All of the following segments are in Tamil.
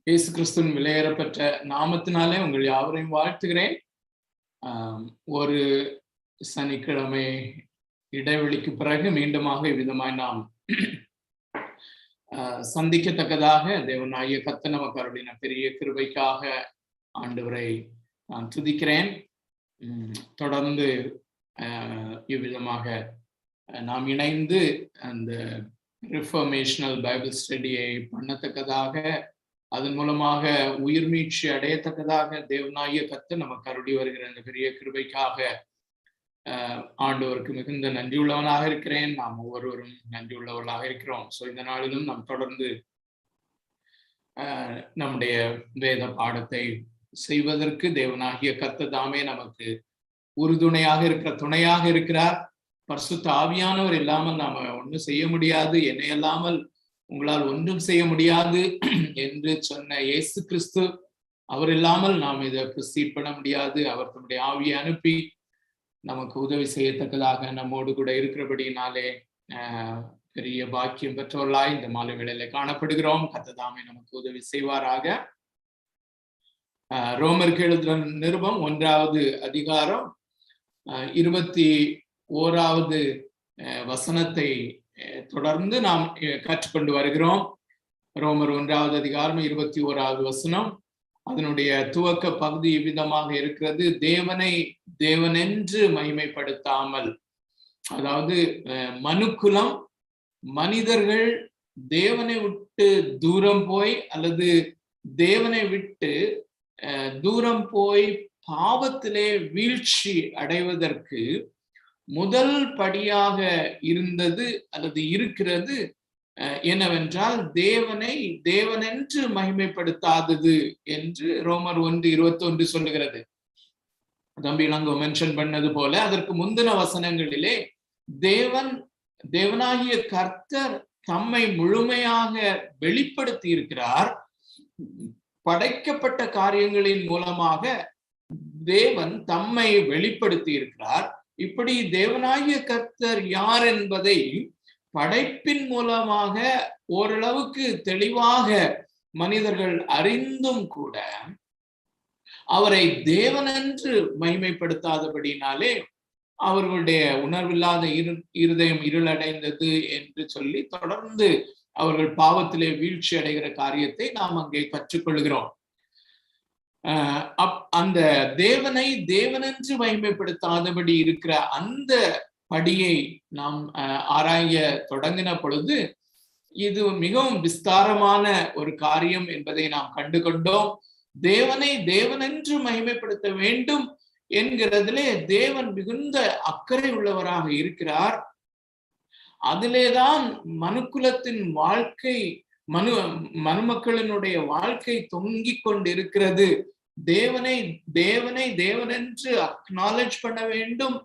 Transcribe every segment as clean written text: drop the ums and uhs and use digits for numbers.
இயேசு கிறிஸ்துவின் விலையேறப்பெற்ற நாமத்தினாலே உங்கள் யாவரையும் வாழ்த்துகிறேன். ஒரு சனிக்கிழமை இடைவெளிக்கு பிறகு மீண்டுமாக இவ்விதமாய் நாம் சந்திக்கத்தக்கதாக தேவனாகிய கர்த்தர் நமக்கு அருளின பெரிய கிருபைக்காக ஆண்டவரை நான் துதிக்கிறேன். தொடர்ந்து இவ்விதமாக நாம் இணைந்து அந்த ரிஃபர்மேஷனல் பைபிள் ஸ்டடியை பண்ணத்தக்கதாக, அதன் மூலமாக உயிர் மீட்சி அடையத்தக்கதாக தேவனாகிய கர்த்தர் நமக்கு அருளி வருகிற அந்த பெரிய கிருபைக்காக ஆண்டவருக்கு மிகுந்த நன்றியுள்ளவனாக இருக்கிறேன். நாம் ஒவ்வொருவரும் நன்றியுள்ளவர்களாக இருக்கிறோம். ஸோ இந்த நாளிலும் நாம் தொடர்ந்து நம்முடைய வேத பாடத்தை செய்வதற்கு தேவனாகிய கர்த்தர் தாமே நமக்கு உறுதுணையாக இருக்கிற துணையாக இருக்கிறார். பரிசுத்த ஆவியானவர் இல்லாமல் நாம ஒன்றும் செய்ய முடியாது, என்னை இல்லாமல் உங்களால் ஒன்றும் செய்ய முடியாது என்று சொன்ன இயேசு கிறிஸ்து, அவர் இல்லாமல் நாம் இதை ப்ரொசீட் பண்ண முடியாது. அவர் தம்முடைய ஆவியை அனுப்பி நமக்கு உதவி செய்யத்தக்கதாக நம்மோடு கூட இருக்கிறபடினாலே பெரிய பாக்கியம் பெற்றவர்களாய் இந்த மாலை வேளையில காணப்படுகிறோம். கர்த்தர் தாமே நமக்கு உதவி செய்வாராக. ரோமருக்கு எழுதுகிற நிருபம் 1வது அதிகாரம் 21வது வசனத்தை தொடர்ந்து நாம் கற்றுக்கொண்டு வருகிறோம். ரோமர் 1வது அதிகாரம் 21வது வசனம், அதனுடைய துவக்க பகுதி இவ்விதமாக இருக்கிறது: தேவனை தேவனென்று மகிமைப்படுத்தாமல், அதாவது மனுக்குலம், மனிதர்கள் தேவனை விட்டு தூரம் போய் அல்லது தேவனை விட்டு தூரம் போய் பாவத்திலே வீழ்ச்சி அடைவதற்கு முதல் படியாக இருந்தது அல்லது இருக்கிறது என்னவென்றால் தேவனை தேவனென்று மகிமைப்படுத்தாதது என்று ரோமர் 1:21 சொல்லுகிறது. தம்பி அங்க மென்ஷன் பண்ணது போல அதற்கு முந்தின வசனங்களிலே தேவனாகிய கர்த்தர் தம்மை முழுமையாக வெளிப்படுத்தி இருக்கிறார். படைக்கப்பட்ட காரியங்களின் மூலமாக தேவன் தம்மை வெளிப்படுத்தி இருக்கிறார். இப்படி தேவனாகிய கர்த்தர் யார் என்பதை படைப்பின் மூலமாக ஓரளவுக்கு தெளிவாக மனிதர்கள் அறிந்தும் கூட அவரை தேவனென்று மகிமைப்படுத்தாதபடினாலே அவர்களுடைய உணர்வில்லாத இருதயம் இருளடைந்தது என்று சொல்லி தொடர்ந்து அவர்கள் பாவத்திலே வீழ்ச்சி அடைகிற காரியத்தை நாம் அங்கே கற்றுக்கொள்கிறோம். அந்த தேவனை தேவனென்று மகிமைப்படுத்தாதபடி இருக்கிற அந்த படியை நாம் ஆராய தொடங்கின பொழுது இது மிகவும் விஸ்தாரமான ஒரு காரியம் என்பதை நாம் கண்டு கொண்டோம். தேவனை தேவனென்று மகிமைப்படுத்த வேண்டும் என்கிறதிலே தேவன் மிகுந்த அக்கறை உள்ளவராக இருக்கிறார். அதிலேதான் மனுக்குலத்தின் வாழ்க்கை, மனுமக்களினுடைய வாழ்க்கை தொங்கிக் கொண்டிருக்கிறது. தேவனை தேவனை தேவனென்று அக்னாலேஜ் பண்ண வேண்டும்.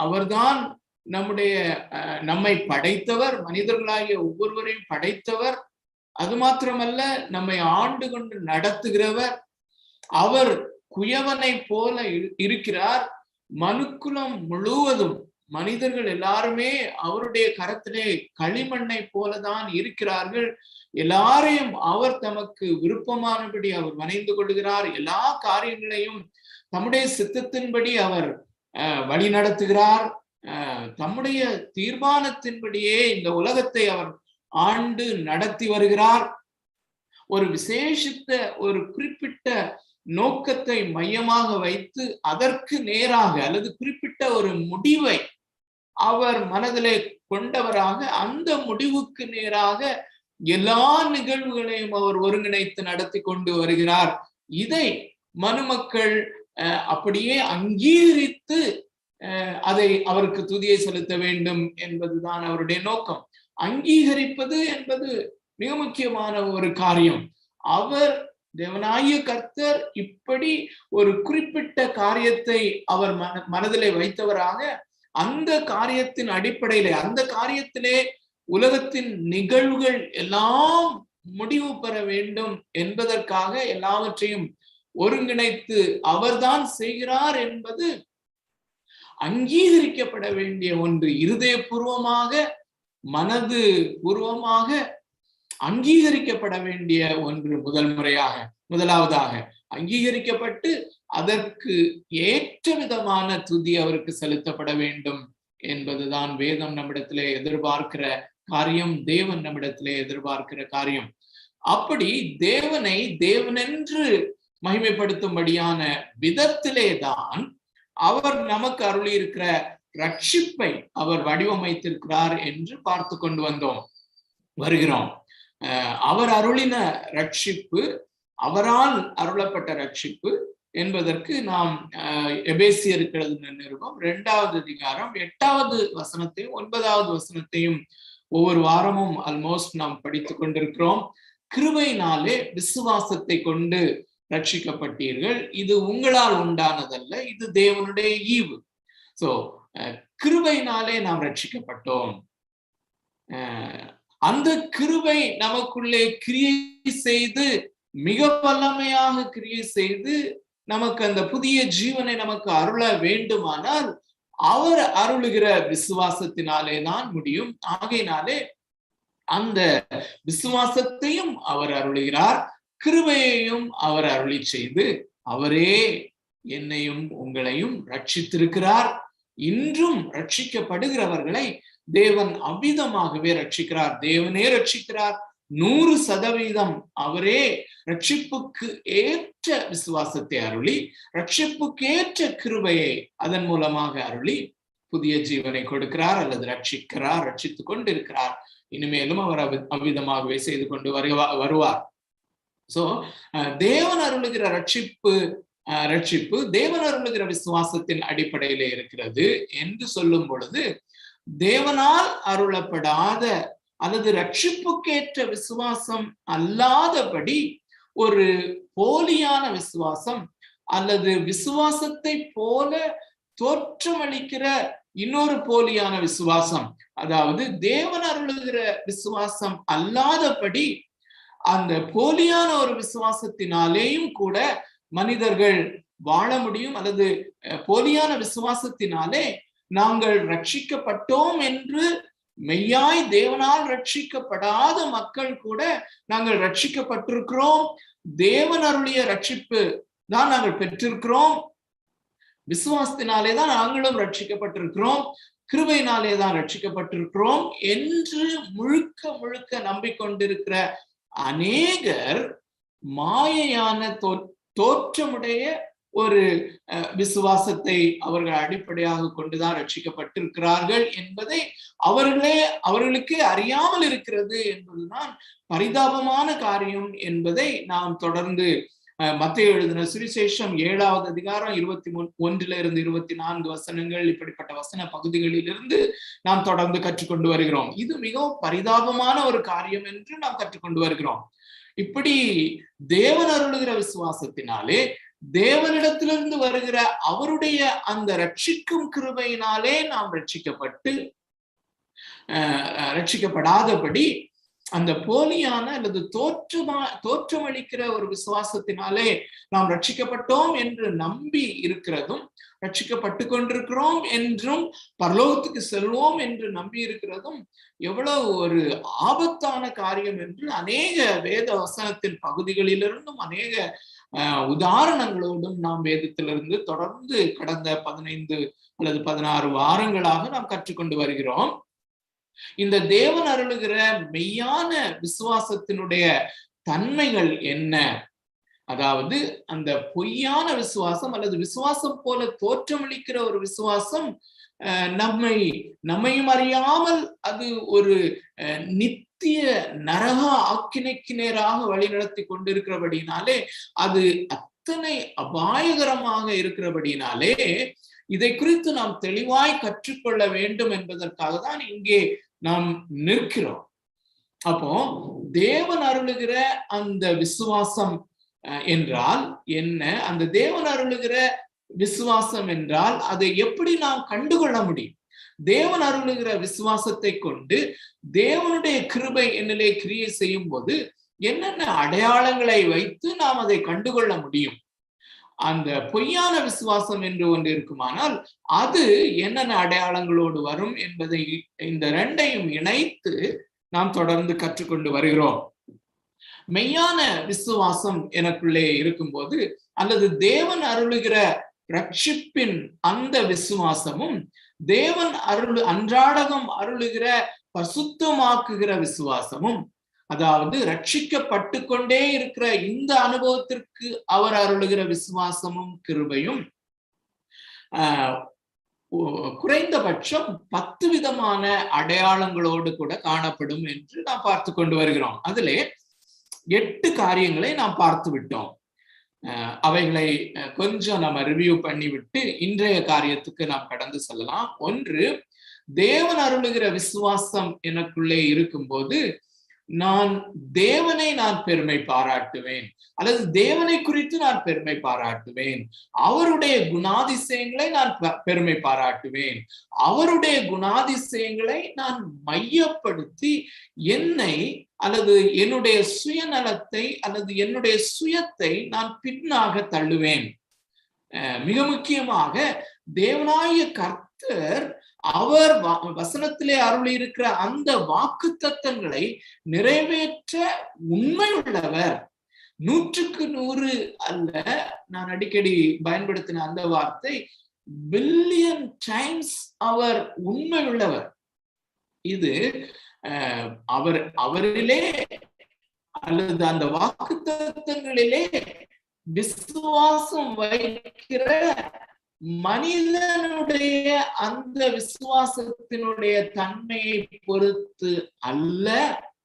அவர்தான் நம்மை படைத்தவர், மனிதர்களாகிய ஒவ்வொருவரையும் படைத்தவர். அது மாத்திரமல்ல, நம்மை ஆண்டு கொண்டு நடத்துகிறவர். அவர் குயவனை போல இருக்கிறார். மனுக்குலம் முழுவதும் மனிதர்கள் எல்லாருமே அவருடைய கரத்திலே களிமண்ணை போலதான் இருக்கிறார்கள். எல்லாரையும் அவர் தமக்கு விருப்பமானபடி அவர் வணைந்து கொள்கிறார். எல்லா காரியங்களையும் தம்முடைய சித்தத்தின்படி அவர் வழி நடத்துகிறார். தம்முடைய தீர்மானத்தின்படியே இந்த உலகத்தை அவர் ஆண்டு நடத்தி வருகிறார். ஒரு விசேஷித்த ஒரு குறிப்பிட்ட நோக்கத்தை மையமாக வைத்து அதற்கு நேராக அல்லது குறிப்பிட்ட ஒரு முடிவை அவர் மனதிலே கொண்டவராக அந்த முடிவுக்கு நேராக எல்லா நிகழ்வுகளையும் அவர் ஒருங்கிணைத்து நடத்தி கொண்டு வருகிறார். இதை மனுமக்கள் அப்படியே அங்கீகரித்து அதை அவருக்கு துதியை செலுத்த வேண்டும் என்பதுதான் அவருடைய நோக்கம். அங்கீகரிப்பது என்பது மிக முக்கியமான ஒரு காரியம். அவர் தேவனாகிய கர்த்தர் இப்படி ஒரு குறிப்பிட்ட காரியத்தை அவர் மனதிலே வைத்தவராக அந்த காரியத்தின் அடிப்படையிலே, அந்த காரியத்திலே உலகத்தின் நிகழ்வுகள் எல்லாம் முடிவு பெற வேண்டும் என்பதற்காக எல்லாவற்றையும் ஒருங்கிணைத்து அவர்தான் செய்கிறார் என்பது அங்கீகரிக்கப்பட வேண்டிய ஒன்று. இருதயபூர்வமாக, மனது பூர்வமாக அங்கீகரிக்கப்பட வேண்டிய ஒன்று. முதலாவதாக அங்கீகரிக்கப்பட்டு அதற்கு ஏற்ற விதமான துதி அவருக்கு செலுத்தப்பட வேண்டும் என்பதுதான் வேதம் நம்மிடத்திலே எதிர்பார்க்கிற காரியம், தேவன் நம்மிடத்திலே எதிர்பார்க்கிற காரியம். அப்படி தேவனை தேவனென்று மகிமைப்படுத்தும்படியான விதத்திலே தான் அவர் நமக்கு அருளி இருக்கிற ரட்சிப்பை அவர் வடிவமைத்திருக்கிறார் என்று பார்த்து கொண்டு வருகிறோம். அவர் அருளின ரட்சிப்பு, அவரால் அருளப்பட்ட ரட்சிப்பு என்பதற்கு நாம் எபேசியருக்கு எழுதின நிருபம் 2வது அதிகாரம் 8வது வசனத்தையும் 9வது வசனத்தையும் ஒவ்வொரு வாரமும் ஆல்மோஸ்ட் நாம் படித்துக் கொண்டிருக்கிறோம். கிருபையினாலே விசுவாசத்தை கொண்டு ரட்சிக்கப்பட்டீர்கள், இது உங்களால் உண்டானதல்ல, இது தேவனுடைய ஈவு. சோ கிருபையினாலே நாம் ரட்சிக்கப்பட்டோம். அந்த கிருபை நமக்குள்ளே கிரியை செய்து, மிக வல்லமையாக கிரியை செய்து நமக்கு அந்த புதிய ஜீவனை நமக்கு அருள வேண்டுமானால் அவர் அருளுகிற விசுவாசத்தினாலே தான் முடியும். ஆகையினாலே அந்த விசுவாசத்தையும் அவர் அருளுகிறார், கிருபையையும் அவர் அருளி செய்து அவரே என்னையும் உங்களையும் ரட்சித்திருக்கிறார். இன்றும் ரட்சிக்கப்படுகிறவர்களை தேவன் அவ்விதமாகவே ரட்சிக்கிறார். தேவனே ரட்சிக்கிறார். 100% அவரே ரட்சிப்புக்கு ஏற்ற விசுவாசத்தை அருளி, ரட்சிப்புக்கு ஏற்ற கிருபையை அதன் மூலமாக அருளி புதிய ஜீவனை கொடுக்கிறார் அல்லது ரட்சிக்கிறார், ரட்சித்துக் கொண்டிருக்கிறார். இனிமேலும் அவர் அவ்விதமாகவே செய்து கொண்டு வருவார். சோ தேவன் அருளுகிற ரட்சிப்பு தேவன் அருளுகிற விசுவாசத்தின் அடிப்படையிலே இருக்கிறது என்று சொல்லும் பொழுது, தேவனால் அருளப்படாத அல்லது ரட்சிப்புக்கேற்ற விசுவாசம் அல்லாதபடி ஒரு போலியான விசுவாசம் அல்லது விசுவாசத்தை போல தோற்றமளிக்கிற இன்னொரு போலியான விசுவாசம், அதாவது தேவன் அருளுகிற விசுவாசம் அல்லாதபடி அந்த போலியான ஒரு விசுவாசத்தினாலேயும் கூட மனிதர்கள் வாழ முடியும். அல்லது போலியான விசுவாசத்தினாலே நாங்கள் ரட்சிக்கப்பட்டோம் என்று மெய்யாய் தேவனால் ரட்சிக்கப்படாத மக்கள் கூட நாங்கள் ரட்சிக்கப்பட்டிருக்கிறோம், தேவன் அருளிய ரட்சிப்பு தான் நாங்கள் பெற்றிருக்கிறோம், விசுவாசத்தினாலே தான் நாங்களும் ரட்சிக்கப்பட்டிருக்கிறோம், கிருபையினாலே தான் ரட்சிக்கப்பட்டிருக்கிறோம் என்று முழுக்க நம்பிக்கொண்டிருக்கிற அநேகர் மாயையான தோற்றமுடைய ஒரு விசுவாசத்தை அவர்கள் அடிப்படையாக கொண்டுதான் ரட்சிக்கப்பட்டிருக்கிறார்கள் என்பதை அவர்களுக்கே அறியாமல் இருக்கிறது என்பதுதான் பரிதாபமான காரியம் என்பதை நாம் தொடர்ந்து மத்தேயு எழுதின சுவிசேஷம் 7வது அதிகாரம் 21 24 வசனங்கள், இப்படிப்பட்ட வசன பகுதிகளிலிருந்து நாம் தொடர்ந்து கற்றுக்கொண்டு வருகிறோம். இது மிகவும் பரிதாபமான ஒரு காரியம் என்று நாம் கற்றுக்கொண்டு வருகிறோம். இப்படி தேவன் அருளுகிற விசுவாசத்தினாலே, தேவனிடத்திலிருந்து வருகிற அவருடைய அந்த ரட்சிக்கும் கிருபையினாலே நாம் ரட்சிக்கப்படாதபடி அந்த போலியான அல்லது தோற்றமளிக்கிற ஒரு விசுவாசத்தினாலே நாம் ரட்சிக்கப்பட்டோம் என்று நம்பி இருக்கிறதும், ரட்சிக்கப்பட்டு கொண்டிருக்கிறோம் என்றும், பரலோகத்துக்கு செல்வோம் என்று நம்பி இருக்கிறதும் எவ்வளவு ஒரு ஆபத்தான காரியம் என்று அநேக வேத வசனத்தின் பகுதிகளிலிருந்தும் அநேக உதாரணங்களோடும் நாம் வேதத்திலிருந்து தொடர்ந்து கடந்த 15 அல்லது 16 வாரங்களாக நாம் கற்றுக்கொண்டு வருகிறோம். இந்த தேவன் அருளுகிற மெய்யான விசுவாசத்தினுடைய தன்மைகள் என்ன? அதாவது அந்த பொய்யான விசுவாசம் அல்லது விசுவாசம் போல தோற்றமளிக்கிற ஒரு விசுவாசம் நம்மையும் அறியாமல் அது ஒரு நித்திய நரக ஆக்கினைக்கு நேராக வழிநடத்தி கொண்டிருக்கிறபடினாலே, அது அத்தனை அபாயகரமாக இருக்கிறபடினாலே இதை குறித்து நாம் தெளிவாய் கற்றுக்கொள்ள வேண்டும் என்பதற்காக தான் இங்கே நாம் நிற்கிறோம். அப்போ தேவன் அருளுகிற அந்த விசுவாசம் என்றால் என்ன? அந்த தேவன் அருளுகிற விசுவாசம் என்றால் அதை எப்படி நாம் கண்டுகொள்ள முடியும்? தேவன் அருளுகிற விசுவாசத்தை கொண்டு தேவனுடைய கிருபை என்னிலே கிரியை செய்யும் போது என்னென்ன அடையாளங்களை வைத்து நாம் அதை கண்டுகொள்ள முடியும்? அந்த பொய்யான விசுவாசம் என்று ஒன்று இருக்குமானால் அது என்னென்ன அடையாளங்களோடு வரும் என்பதை இந்த ரெண்டையும் இணைத்து நாம் தொடர்ந்து கற்றுக்கொண்டு வருகிறோம். மெய்யான விசுவாசம் எனக்குள்ளே இருக்கும்போது, அல்லது தேவன் அருளுகிற ரட்சிப்பின் அந்த விசுவாசமும், தேவன் அன்றாடகம் அருளுகிற பசுத்தமாக்குகிற விசுவாசமும், அதாவது ரட்சிக்கப்பட்டு கொண்டே இருக்கிற இந்த அனுபவத்திற்கு அவர் அருளுகிற விசுவாசமும் கிருபையும் குறைந்தபட்சம் 10 விதமான அடையாளங்களோடு கூட காணப்படும் என்று நாம் பார்த்து கொண்டு வருகிறோம். அதிலே 8 காரியங்களை நாம் பார்த்து விட்டோம். அவைகளை கொஞ்சம் நம்ம ரிவ்யூ பண்ணிவிட்டு இன்றைய காரியத்துக்கு நாம் கடந்து செல்லலாம். ஒன்று, தேவன் அருளுகிற விசுவாசம் எனக்குள்ளே இருக்கும்போது நான் தேவனை பெருமை பாராட்டுவேன், அல்லது தேவனை குறித்து நான் பெருமை பாராட்டுவேன். அவருடைய குணாதிசயங்களை நான் பெருமை பாராட்டுவேன். அவருடைய குணாதிசயங்களை நான் மையப்படுத்தி என்னை அல்லது என்னுடைய சுயநலத்தை அல்லது என்னுடைய சுயத்தை நான் பின்னாக தள்ளுவேன். மிக முக்கியமாக தேவனாகிய கர்த்தர் அவர் வசனத்திலே அருளி இருக்கிற அந்த வாக்குத்தத்தங்களை நிறைவேற்ற உண்மை உள்ளவர். 100க்கு 100 அல்ல, நான் அடிக்கடி பயன்படுத்தின அந்த வார்த்தை, பில்லியன் டைம்ஸ் அவர் உண்மை உள்ளவர். இது அவரிலே அல்லது அந்த வாக்குத்தத்தங்களிலே விசுவாசம் வைக்கிற மனிதனுடைய அந்த விசுவாசத்தினுடைய தன்மையை பொறுத்து அல்ல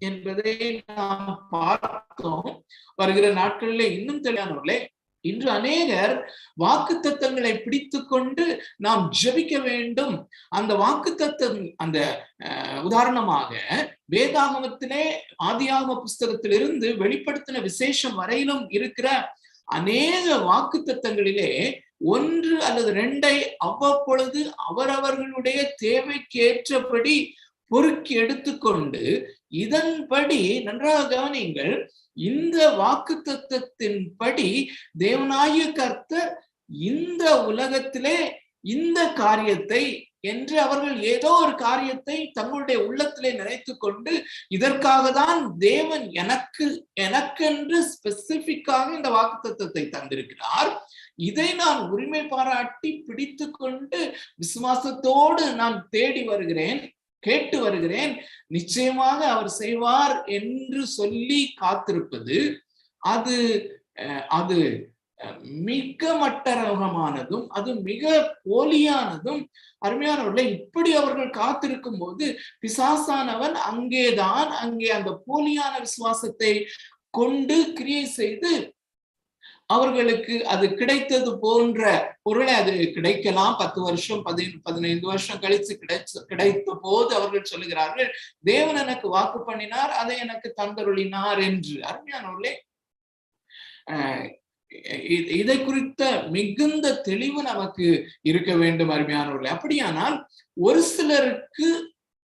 என்பதை நாம் பார்த்தோம். வருகிற நாட்களிலே இன்னும் தெளிவானவர்களே, இன்று அநேகர் வாக்குத்தத்தங்களை பிடித்து கொண்டு நாம் ஜெபிக்க வேண்டும். அந்த வாக்குத்தத்தம், அந்த உதாரணமாக வேதாகமத்திலே ஆதியாகம புஸ்தகத்திலிருந்து வெளிப்படுத்தின விசேஷம் வரையிலும் இருக்கிற அநேக வாக்குத்தத்தங்களிலே 1 அல்லது 2 அவ்வப்பொழுது அவரவர்களுடைய தேவைக்கு ஏற்றபடி பொறுக்கி எடுத்துக்கொண்டு, இதன்படி நன்றாக கவனியுங்கள், இந்த வாக்குத்தத்தத்தின்படி தேவனாகிய கர்த்தர் இந்த உலகத்திலே இந்த காரியத்தை என்று அவர்கள் ஏதோ ஒரு காரியத்தை தங்களுடைய உள்ளத்திலே நினைத்து கொண்டு, இதற்காக தான் தேவன் எனக்கென்று ஸ்பெசிபிக்காக இந்த வாக்குத்தத்தத்தை தந்திருக்கிறார், இதை நான் உரிமை பாராட்டி பிடித்து கொண்டு விசுவாசத்தோடு நான் தேடி வருகிறேன், கேட்டு வருகிறேன், நிச்சயமாக அவர் செய்வார் என்று சொல்லி காத்திருப்பது, அது மிக மட்டரகமானதும் அது மிக போலியானதும். அருமையானவர்களே, இப்படி அவர்கள் காத்திருக்கும் போது பிசாசானவன் அங்கே அந்த போலியான விசுவாசத்தை கொண்டு கிரியை செய்து அவர்களுக்கு அது கிடைத்தது போன்ற பொருளை, அது கிடைக்கலாம் 10 வருஷம் 15 வருஷம் கழிச்சு கிடைத்த போது அவர்கள் சொல்லுகிறார்கள், தேவன் எனக்கு வாக்கு பண்ணினார், அதை எனக்கு தந்தருளினார் என்று. அருமையானவர்களே, இதை குறித்த மிகுந்த தெளிவு நமக்கு இருக்க வேண்டும் அருமையானவர்களே. அப்படியானால் ஒரு சிலருக்கு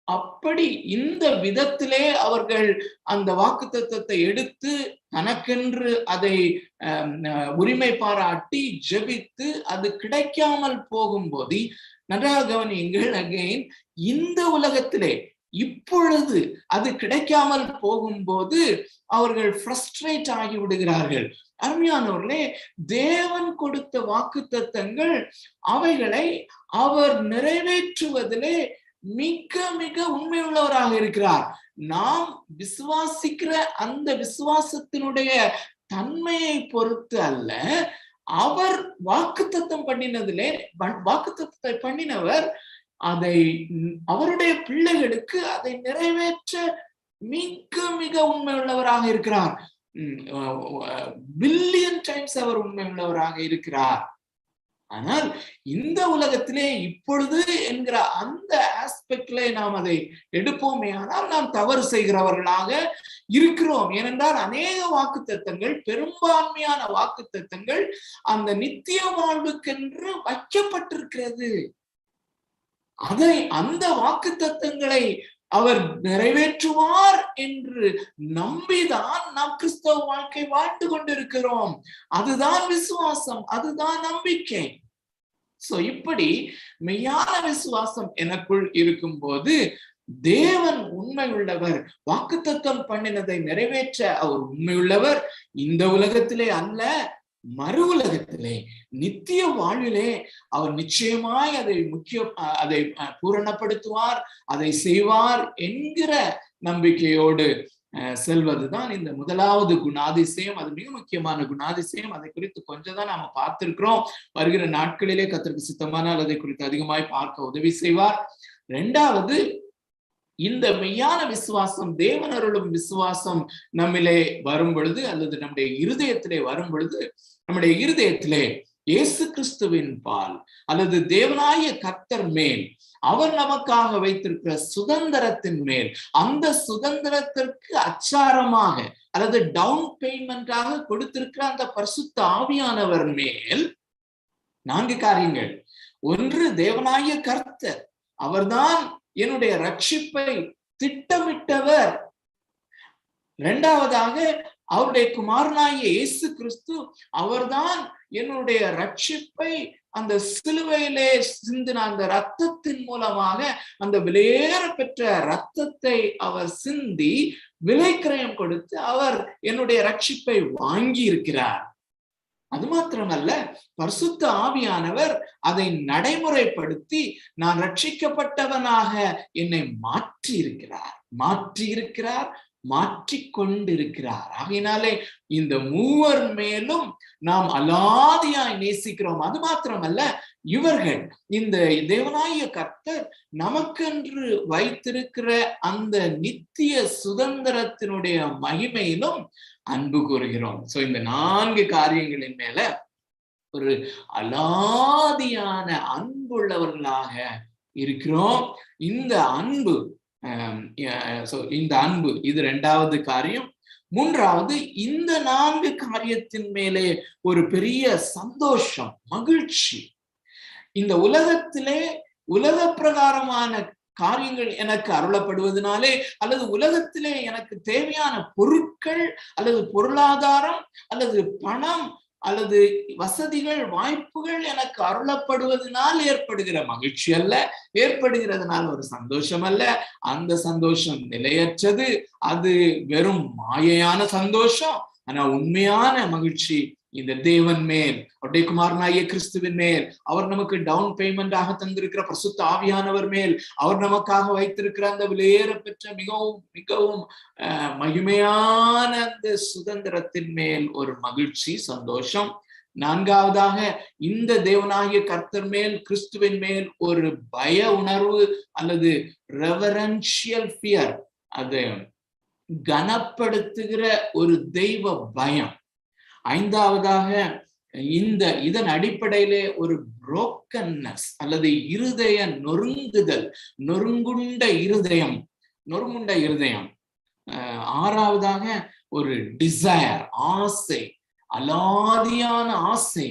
அப்படி இந்த விதத்திலே அவர்கள் அந்த வாக்குத்தத்தத்தை எடுத்து தனக்கென்று அதை உரிமை பாராட்டி ஜெபித்து அது கிடைக்காமல் போகும்போது, நன்றாக கவனியுங்கள், அகைன் இந்த உலகத்திலே இப்பொழுது அது கிடைக்காமல் போகும்போது அவர்கள் ஃப்ரஸ்ட்ரேட் ஆகி விடுகிறார்கள். அருமையானவர்களே, தேவன் கொடுத்த வாக்குத்தத்தங்கள் அவைகளை அவர் நிறைவேற்றுவதிலே மிக மிக உண்மையுள்ளவராக இருக்கிறார். நாம் விசுவாசிக்கிற அந்த விசுவாசத்தினுடைய தன்மையை பொறுத்து அல்ல, அவர் வாக்குத்தத்தம் பண்ணினதிலே, வாக்குத்தத்தத்தை பண்ணினவர் அதை அவருடைய பிள்ளைகளுக்கு அதை நிறைவேற்ற மிக மிக உண்மையுள்ளவராக இருக்கிறார். பில்லியன் டைம்ஸ் அவர் உண்மையுள்ளவராக இருக்கிறார். ஆனால் இந்த உலகத்திலே இப்பொழுது என்கிற அந்த ஆஸ்பெக்ட்ல நாம் அதை எடுப்போமே ஆனால் நாம் தவறு செய்கிறவர்களாக இருக்கிறோம். ஏனென்றால் அநேக வாக்குத்தத்தங்கள், பெரும்பான்மையான வாக்குத்தத்தங்கள் அந்த நித்திய வாழ்வுக்கென்று வைக்கப்பட்டிருக்கிறது. அந்த வாக்குத்தத்தங்களை அவர் நிறைவேற்றுவார் என்று நம்பிதான் நாம் கிறிஸ்தவ வாழ்க்கை வாழ்ந்து கொண்டிருக்கிறோம். அதுதான் விசுவாசம், அதுதான் நம்பிக்கை. சோ இப்படி மெய்யான விசுவாசம் எனக்குள் இருக்கும் போது தேவன் உண்மை உள்ளவர், வாக்குத்தத்தம் பண்ணினதை நிறைவேற்ற அவர் உண்மையுள்ளவர். இந்த உலகத்திலே அல்ல, மறு உலகத்திலே நித்திய வாழ்விலே அவர் நிச்சயமாய் அதை பூரணப்படுத்துவார், அதை செய்வார் என்கிற நம்பிக்கையோடு செல்வதுதான் இந்த முதலாவது குணாதிசயம். அது மிக முக்கியமான குணாதிசயம். அதை குறித்து கொஞ்சம் தான் நாம பார்த்திருக்கிறோம். வருகிற நாட்களிலே கர்த்தருக்கு சித்தமானால் அதை குறித்து அதிகமாய் பார்க்க உதவி செய்வார். இரண்டாவது, இந்த மெய்யான விசுவாசம், தேவன் அருளும் விசுவாசம் நம்மிலே வரும் பொழுது, அல்லது நம்முடைய இருதயத்திலே வரும் பொழுது, நம்முடைய இருதயத்திலே இயேசு கிறிஸ்துவின் பால் அல்லது தேவனாய கர்த்தர் மேல், அவர் நமக்காக வைத்திருக்கிற சுதந்திரத்தின் மேல், அந்த சுதந்திரத்திற்கு அச்சாரமாக அல்லது டவுன் பேமெண்டாக கொடுத்திருக்கிற அந்த பரிசுத்த ஆவியானவர் மேல் 4 காரியங்கள். ஒன்று, தேவனாய கர்த்தர், அவர்தான் என்னுடைய ரட்சிப்பை திட்டமிட்டவர். இரண்டாவதாக, அவருடைய குமாரனாகிய இயேசு கிறிஸ்து, அவர்தான் என்னுடைய ரட்சிப்பை அந்த சிலுவையிலே சிந்தின அந்த இரத்தத்தின் மூலமாக, அந்த விலையேற பெற்ற இரத்தத்தை அவர் சிந்தி விலைக்கிரயம் கொடுத்து அவர் என்னுடைய ரட்சிப்பை வாங்கி இருக்கிறார். அது மாத்திரமல்ல, பரிசுத்த ஆவியானவர் அதை நடைமுறைப்படுத்தி நான் ரட்சிக்கப்பட்டவனாக என்னை மாற்றியிருக்கிறார், மாற்றிக்கொண்டிருக்கிறார். ஆகையினாலே இந்த மூவர் மேலும் நாம் அலாதியாய் நேசிக்கிறோம். அது மாத்திரமல்ல, இவர்கள், இந்த தேவனாகிய கர்த்தர் நமக்கென்று வைத்திருக்கிற அந்த நித்திய சுதந்திரத்தினுடைய மகிமையிலும் அன்பு கூறுகிறோம். சோ இந்த 4 காரியங்களின் மேல ஒரு அலாதியான அன்புள்ளவர்களாக இருக்கிறோம். இந்த அன்பு இது 2வது காரியம். 3வது, இந்த 4 காரியத்தின் மேலே ஒரு பெரிய சந்தோஷம், மகிழ்ச்சி. இந்த உலகத்திலே உலக பிரகாரமான காரியங்கள் எனக்கு அருளப்படுவதனாலே, அல்லது உலகத்திலே எனக்கு தேவையான பொருட்கள் அல்லது பொருளாதாரம் அல்லது பணம் அல்லது வசதிகள், வாய்ப்புகள் எனக்கு அருளப்படுவதனால் ஏற்படுகிற மகிழ்ச்சி அல்ல, ஏற்படுகிறதுனால் ஒரு சந்தோஷம் அல்ல. அந்த சந்தோஷம் நிலையற்றது, அது வெறும் மாயையான சந்தோஷம். ஆனா உண்மையான மகிழ்ச்சி இந்த தேவன் மேல், அவருடைய குமாரனாகிய கிறிஸ்துவின் மேல், அவர் நமக்கு டவுன் பேமெண்டாக தந்திருக்கிற பரிசுத்த ஆவியானவர் மேல், அவர் நமக்காக வைத்திருக்கிற அந்த விலையேற பெற்ற மிகவும் மிகவும் மகிமையான அந்த சுதந்திரத்தின் மேல் ஒரு மகிழ்ச்சி, சந்தோஷம். 4வதாக, இந்த தேவனாகிய கர்த்தர் மேல், கிறிஸ்துவின் மேல் ஒரு பய உணர்வு அல்லது ரெவரன்ஷியல் ஃபியர், அது கனப்படுத்துகிற ஒரு தெய்வ பயம். 5வதாக, இதன் அடிப்படையிலே ஒரு புரோக்கன்னஸ் அல்லது இருதய நொறுங்குதல், நொறுங்குண்ட இருதயம். 6வதாக ஒரு டிசைர், ஆசை, அலாதியான ஆசை.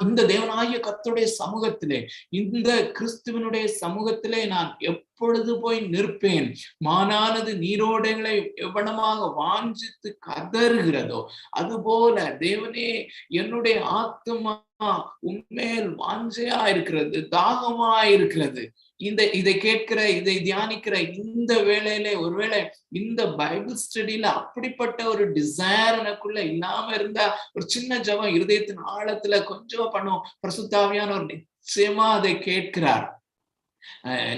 இந்த தேவனாகிய கர்த்தருடைய சமூகத்திலே, இந்த கிறிஸ்துவனுடைய சமூகத்திலே நான் எப்பொழுது போய் நிற்பேன்? மானானது நீரோடைகளை எவ்வளமாக வாஞ்சித்து கதறுகிறதோ அதுபோல தேவனே, என்னுடைய ஆத்துமா உண்மையில் வாஞ்சையா இருக்கிறது, தாகமா இருக்கிறது. இதை கேட்கிற, இதை தியானிக்கிற இந்த வேளையில, ஒருவேளை இந்த பைபிள் ஸ்டடியில அப்படிப்பட்ட ஒரு டிசைர் எனக்குள்ள இல்லாம இருந்தா, ஒரு சின்ன ஜெபம் இருதயத்தின் ஆழத்துல கொஞ்சமா பண்ணுவோம். பரிசுத்த ஆவியானவர் நிச்சயமா அதை கேட்கிறார்,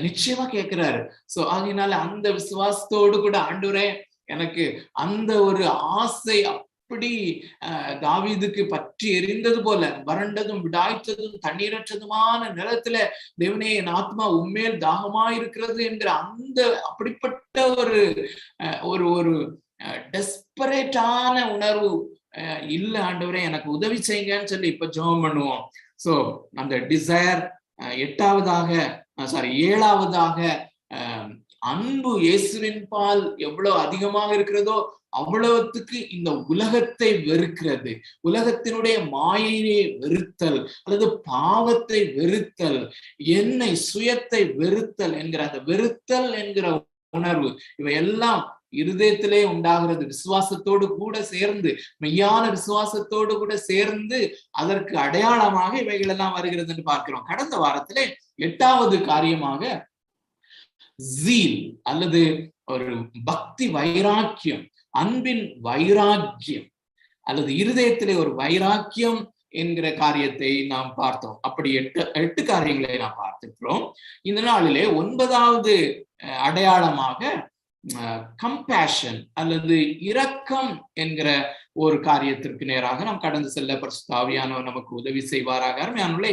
நிச்சயமா கேட்கிறாரு. சோ அதனால அந்த விசுவாசத்தோடு கூட, ஆண்டவரே, எனக்கு அந்த ஒரு ஆசை அப்படி தாவீதுக்கு பற்றி எரிந்தது போல, வறண்டதும் விடாய்த்ததும் தண்ணீரற்றதுமான நிலத்துல, தேவனே, என் ஆத்மா உண்மையில் தாகமாயிருக்கிறது என்கிற அந்த அப்படிப்பட்ட ஒரு டெஸ்பரேட்டான உணர்வு இல்ல, ஆண்டவரே எனக்கு உதவி செய்யுங்கன்னு சொல்லி இப்ப ஜெபம் பண்ணுவோம். சோ அந்த டிசைர். 7வதாக அன்பு இயேசுவின் பால் எவ்வளவு அதிகமாக இருக்கிறதோ அவ்வளவுக்கு இந்த உலகத்தை வெறுக்கிறது, உலகத்தினுடைய மாயையை வெறுத்தல் அல்லது பாவத்தை வெறுத்தல், என்னை சுயத்தை வெறுத்தல் என்கிற அந்த வெறுத்தல் என்கிற உணர்வு, இவையெல்லாம் இருதயத்திலே உண்டாகிறது. விசுவாசத்தோடு கூட சேர்ந்து, மெய்யான விசுவாசத்தோடு கூட சேர்ந்து அதற்கு அடையாளமாக இவைகள் எல்லாம் வருகிறது என்று பார்க்கிறோம். கடந்த வாரத்திலே 8வது காரியமாக ஜீல் அல்லது ஒரு பக்தி வைராக்கியம், அன்பின் வைராக்கியம் அல்லது இருதயத்திலே ஒரு வைராக்கியம் என்கிற காரியத்தை நாம் பார்த்தோம். அப்படி எட்டு காரியங்களை நாம் பார்த்திருக்கிறோம். இந்த நாளிலே 9வது அடையாளமாக கம்பேஷன் அல்லது இரக்கம் என்கிற ஒரு காரியத்திற்கு நேராக நாம் கடந்து செல்ல பரிசுத்த ஆவியானவர் நமக்கு உதவி செய்வாராக. அருமையானவர்களே,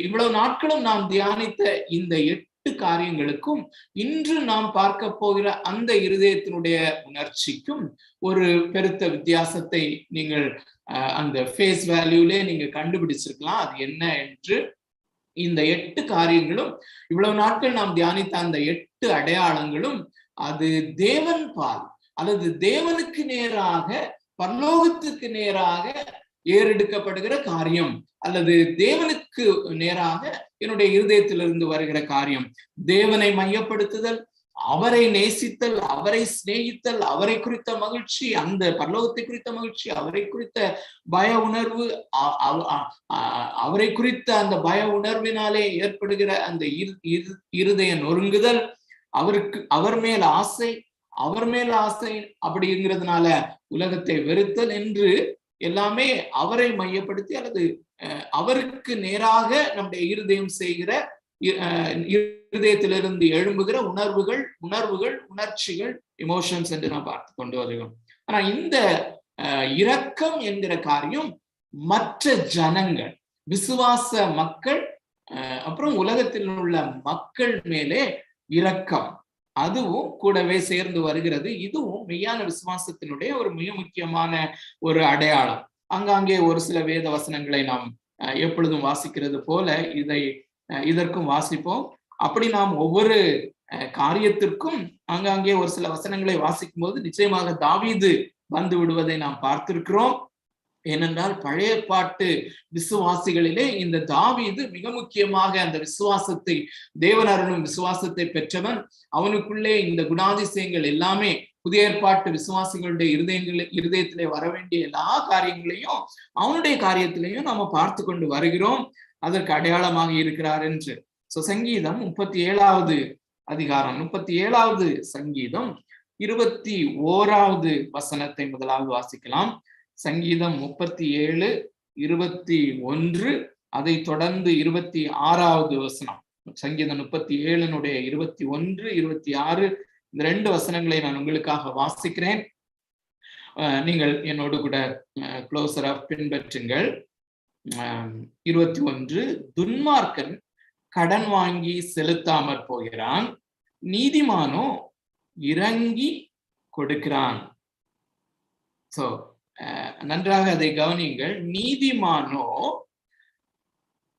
இவ்வளவு நாட்களும் நாம் தியானித்த இந்த 8 காரியங்களுக்கும் இன்று நாம் பார்க்க போகிற அந்த இருதயத்தினுடைய உணர்ச்சிக்கும் ஒரு பெருத்த வித்தியாசத்தை நீங்கள் அந்த ஃபேஸ் வேல்யூலே நீங்க கண்டுபிடிச்சிருக்கலாம். அது என்ன என்று. இந்த 8 காரியங்களும், இவ்வளவு நாட்கள் நாம் தியானித்த அந்த 8 அடையாளங்களும் அது தேவன் பால் அல்லது தேவனுக்கு நேராக, பரலோகத்துக்கு நேராக ஏறெடுக்கப்படுகிற காரியம் அல்லது தேவனுக்கு நேராக என்னுடைய இருதயத்திலிருந்து வருகிற காரியம். தேவனை மையப்படுத்துதல், அவரை நேசித்தல், அவரை சிநேகித்தல், அவரை குறித்த மகிழ்ச்சி, அந்த பரலோகத்தை குறித்த மகிழ்ச்சி, அவரை குறித்த பய உணர்வு, அவரை குறித்த அந்த பய உணர்வினாலே ஏற்படுகிற அந்த இருதய நொறுங்குதல், அவர் மேல் ஆசை, அப்படிங்கிறதுனால உலகத்தை வெறுத்தல் என்று எல்லாமே அவரை மையப்படுத்தி அல்லது அவருக்கு நேராக நம்முடைய இருதயம் செய்கிற, இருதயத்திலிருந்து எழும்புகிற உணர்வுகள், உணர்ச்சிகள், எமோஷன்ஸ் என்று நாம் பார்த்து கொண்டு வருகிறோம். ஆனா இந்த இரக்கம் என்கிற காரியம் மற்ற ஜனங்கள், விசுவாச மக்கள், அப்புறம் உலகத்தில் உள்ள மக்கள் மேலே இரக்கம், அதுவும் கூடவே சேர்ந்து வருகிறது. இதுவும் மெய்யான விசுவாசத்தினுடைய ஒரு மிக முக்கியமான ஒரு அடையாளம். அங்காங்கே ஒரு சில வேத வசனங்களை நாம் எப்பொழுதும் வாசிக்கிறது போல இதற்கும் வாசிப்போம். அப்படி நாம் ஒவ்வொரு காரியத்திற்கும் அங்காங்கே ஒரு சில வசனங்களை வாசிக்கும் போது நிச்சயமாக தாவீது வந்து விடுவதை நாம் பார்த்திருக்கிறோம். ஏனென்றால் பழைய பாட்டு விசுவாசிகளிலே இந்த தாவீது மிக முக்கியமாக அந்த விசுவாசத்தை, தேவன் அருளும் விசுவாசத்தை பெற்றவன். அவனுக்குள்ளே இந்த குணாதிசயங்கள் எல்லாமே புதிய ஏற்பாட்டு விசுவாசிகளுடைய இருதயத்திலே வர வேண்டிய எல்லா காரியங்களையும் அவனுடைய காரியத்திலையும் நாம பார்த்து கொண்டு வருகிறோம். அதற்கு அடையாளமாக இருக்கிறார் என்று. சங்கீதம் 37வது அதிகாரம், 37வது சங்கீதம் 21வது வசனத்தை முதலாவது வாசிக்கலாம். சங்கீதம் 37:21, அதை தொடர்ந்து 26வது வசனம். சங்கீதம் 37 21, 26 இந்த 2 வசனங்களை நான் உங்களுக்காக வாசிக்கிறேன். நீங்கள் என்னோடு கூட க்ளோசரா பின்பற்றுங்கள். 21, துன்மார்க்கன் கடன் வாங்கி செலுத்தாமற் போகிறான், நீதிமானோ இறங்கி கொடுக்கிறான். சோ நன்றாக அதை கவனியுங்கள். நீதிமானோ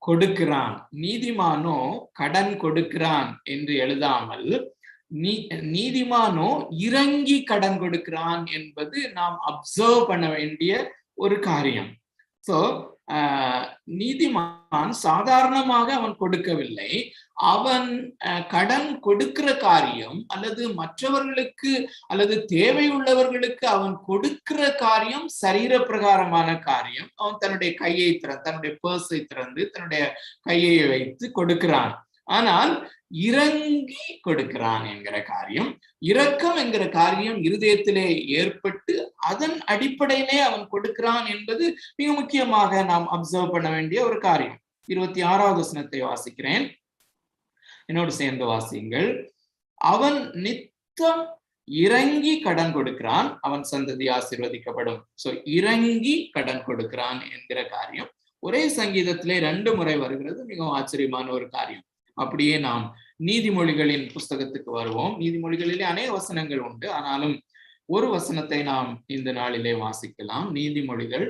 கொடுக்கிறான், நீதிமானோ கடன் கொடுக்கிறான் என்று எழுதாமல் நீதிமானோ இறங்கி கடன் கொடுக்கிறான் என்பது நாம் அப்சர்வ் பண்ண வேண்டிய ஒரு காரியம். சோ நீதிமான் சாதாரணமாக அவன் கொடுக்கவில்லை. அவன் கடன் கொடுக்கிற காரியம் அல்லது மற்றவர்களுக்கு அல்லது தேவையுள்ளவர்களுக்கு அவன் கொடுக்கிற காரியம் சரீர பிரகாரமான காரியம். அவன் தன்னுடைய கையை தன்னுடைய பர்ஸை திறந்து தன்னுடைய கையை வைத்து கொடுக்கிறான். ஆனால் இறங்கி கொடுக்கிறான் என்கிற காரியம், இரக்கம் என்கிற காரியம் இருதயத்திலே ஏற்பட்டு அதன் அடிப்படையிலே அவன் கொடுக்கிறான் என்பது மிக முக்கியமாக நாம் அப்சர்வ் பண்ண வேண்டிய ஒரு காரியம். 26வது வசனத்தை வாசிக்கிறேன், என்னோடு சேர்ந்து வாசியுங்கள். அவன் நித்தம் இறங்கி கடன் கொடுக்கிறான், அவன் சந்ததி ஆசீர்வதிக்கப்படும். சோ இறங்கி கடன் கொடுக்கிறான் என்கிற காரியம் ஒரே சங்கீதத்திலே 2 முறை வருகிறது. மிகவும் ஆச்சரியமான ஒரு காரியம். அப்படியே நாம் நீதிமொழிகளின் புஸ்தகத்துக்கு வருவோம். நீதிமொழிகளிலே அநேக வசனங்கள் உண்டு, ஆனாலும் ஒரு வசனத்தை நாம் இந்த நாளிலே வாசிக்கலாம். நீதிமொழிகள்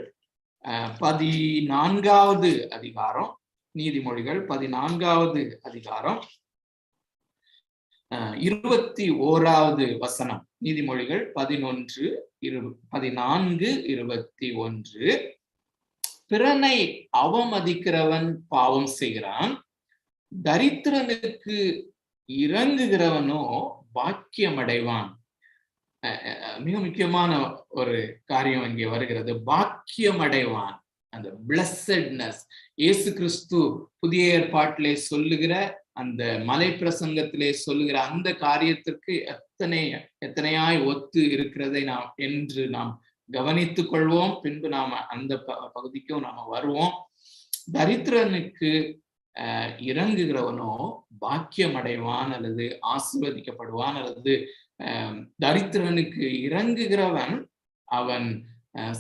14வது அதிகாரம், நீதிமொழிகள் 14வது அதிகாரம் 21வது வசனம். நீதிமொழிகள் 14:21. பிறனை அவமதிக்கிறவன் பாவம் செய்கிறான், தரித்திரனுக்கு இறங்குகிறவனோ பாக்கியம் அடைவான். மிக முக்கியமான ஒரு காரியம் இங்கே வருகிறது, பாக்கியம் அடைவான். அந்த பிளஸட்னஸ், இயேசு கிறிஸ்து புதிய ஏற்பாட்டிலே சொல்லுகிற அந்த மலை பிரசங்கத்திலே சொல்லுகிற அந்த காரியத்திற்கு எத்தனையாய் ஒத்து இருக்கிறதை நாம் கவனித்துக் கொள்வோம். பின்பு நாம அந்த பகுதிக்கும் நாம வருவோம். தரித்திரனுக்கு இறங்குகிறவனோ பாக்கியம் அடைவான் அல்லது ஆசீர்வதிக்கப்படுவான், அல்லது தரித்திரனுக்கு இறங்குகிறவன் அவன்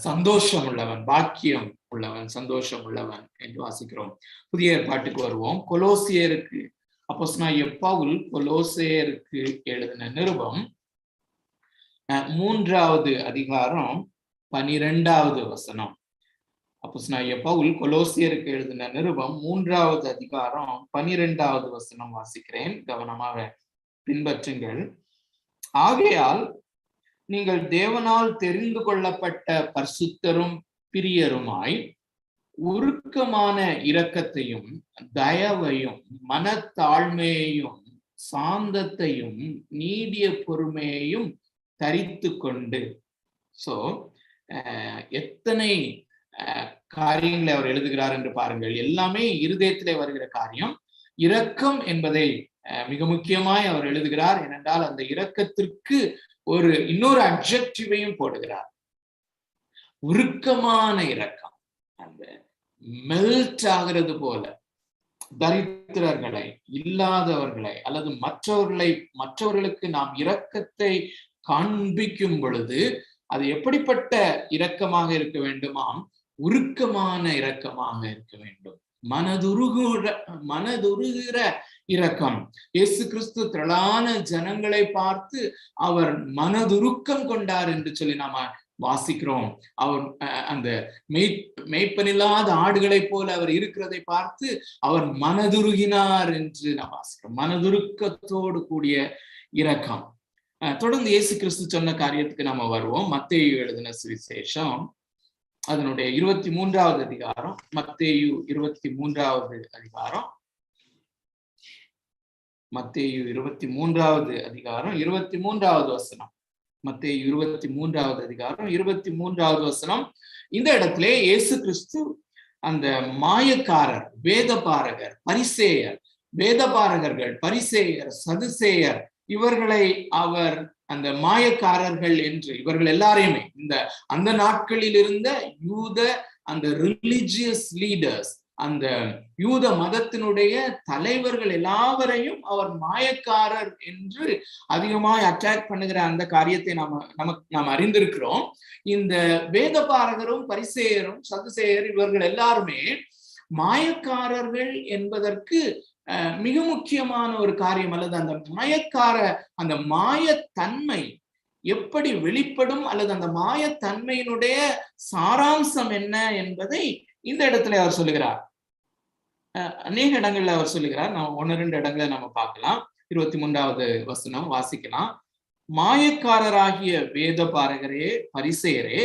சந்தோஷம் உள்ளவன், பாக்கியம் உள்ளவன், சந்தோஷம் உள்ளவன் என்று வாசிக்கிறோம். புதிய ஏற்பாட்டுக்கு வருவோம். கொலோசியருக்கு அப்போஸ்தலனாகிய பவுல் கொலோசியருக்கு எழுதின நிருபம் 3வது அதிகாரம் 12வது வசனம். அப்போஸ்தலனாகிய பவுல் கொலோசியருக்கு எழுதின நிருபம் 3வது அதிகாரம் 12வது வசனம் வாசிக்கிறேன், கவனமாக பின்பற்றுங்கள். ஆகையால் நீங்கள் தேவனால் தெரிந்து கொள்ளப்பட்ட பரிசுத்தரும் பிரியருமாய் உருக்கமான இரக்கத்தையும் தயவையும் மனத்தாழ்மையையும் சாந்தத்தையும் நீடிய பொறுமையையும் தரித்து கொண்டு. சோ எத்தனை காரியங்களை அவர் எழுதுகிறார் என்று பாருங்கள். எல்லாமே இருதயத்திலே வருகிற காரியம். இரக்கம் என்பதை மிக முக்கியமாய் அவர் எழுதுகிறார். ஏனென்றால் அந்த இரக்கத்திற்கு இன்னொரு அட்ஜெக்டிவையும் போடுகிறார். உருக்கமான இரக்கம், அந்த மெல்ட் ஆகிறது போல தரித்திரர்களை, இல்லாதவர்களை அல்லது மற்றவர்களுக்கு நாம் இரக்கத்தை காண்பிக்கும் பொழுது அது எப்படிப்பட்ட இரக்கமாக இருக்க வேண்டுமாம்? உருக்கமான இரக்கமாக இருக்க வேண்டும். மனதுருகிற இரக்கம். இயேசு கிறிஸ்து திரளான ஜனங்களை பார்த்து அவர் மனதுருக்கம் கொண்டார் என்று சொல்லி நாம வாசிக்கிறோம். அவர் அந்த மேய்ப்பனில்லாத ஆடுகளை போல அவர் இருக்கிறதை பார்த்து அவர் மனதுருகினார் என்று நாம் வாசிக்கிறோம். மனதுருக்கத்தோடு கூடிய இரக்கம். தொடர்ந்து இயேசு கிறிஸ்து சொன்ன காரியத்துக்கு நாம வருவோம். மத்தேயு எழுதின சுவிசேஷம் அதனுடைய 23வது அதிகாரம். மத்தேயு 23வது அதிகாரம். மத்தேயு 23வது அதிகாரம் 23வது வசனம். மத்தேயு 23வது அதிகாரம் 23வது வசனம். இந்த இடத்திலே இயேசு கிறிஸ்து அந்த மாயக்காரர், வேதபாரகர், பரிசேயர், வேதபாரகர்கள், பரிசேயர், சதுசேயர், இவர்களை அவர் அந்த மாயக்காரர்கள் என்று இவர்கள் எல்லாரையுமே அந்த நாட்களில் இருந்த யூத அந்த ரிலிஜியஸ் லீடர்ஸ், அந்த யூத மதத்தினுடைய தலைவர்கள் எல்லாவரையும் அவர் மாயக்காரர் என்று அதிகமாய் அட்டாக் பண்ணுகிற அந்த காரியத்தை நாம் அறிந்திருக்கிறோம். இந்த வேதபாரகரும் பரிசேயரும் சதுசேயர் இவர்கள் எல்லாருமே மாயக்காரர்கள் என்பதற்கு மிக முக்கியமான ஒரு காரியம், அல்லது அந்த மாயத்தன்மை எப்படி வெளிப்படும் அல்லது அந்த மாயத்தன்மையினுடைய சாராம்சம் என்ன என்பதை இந்த இடத்துல அவர் சொல்லுகிறார். அநேக இடங்கள்ல அவர் சொல்லுகிறார். நம்ம 1-2 இடங்களை நம்ம பார்க்கலாம். 23வது வசனம் வாசிக்கலாம். மாயக்காரராகிய வேத பாரகரே, பரிசேயரே,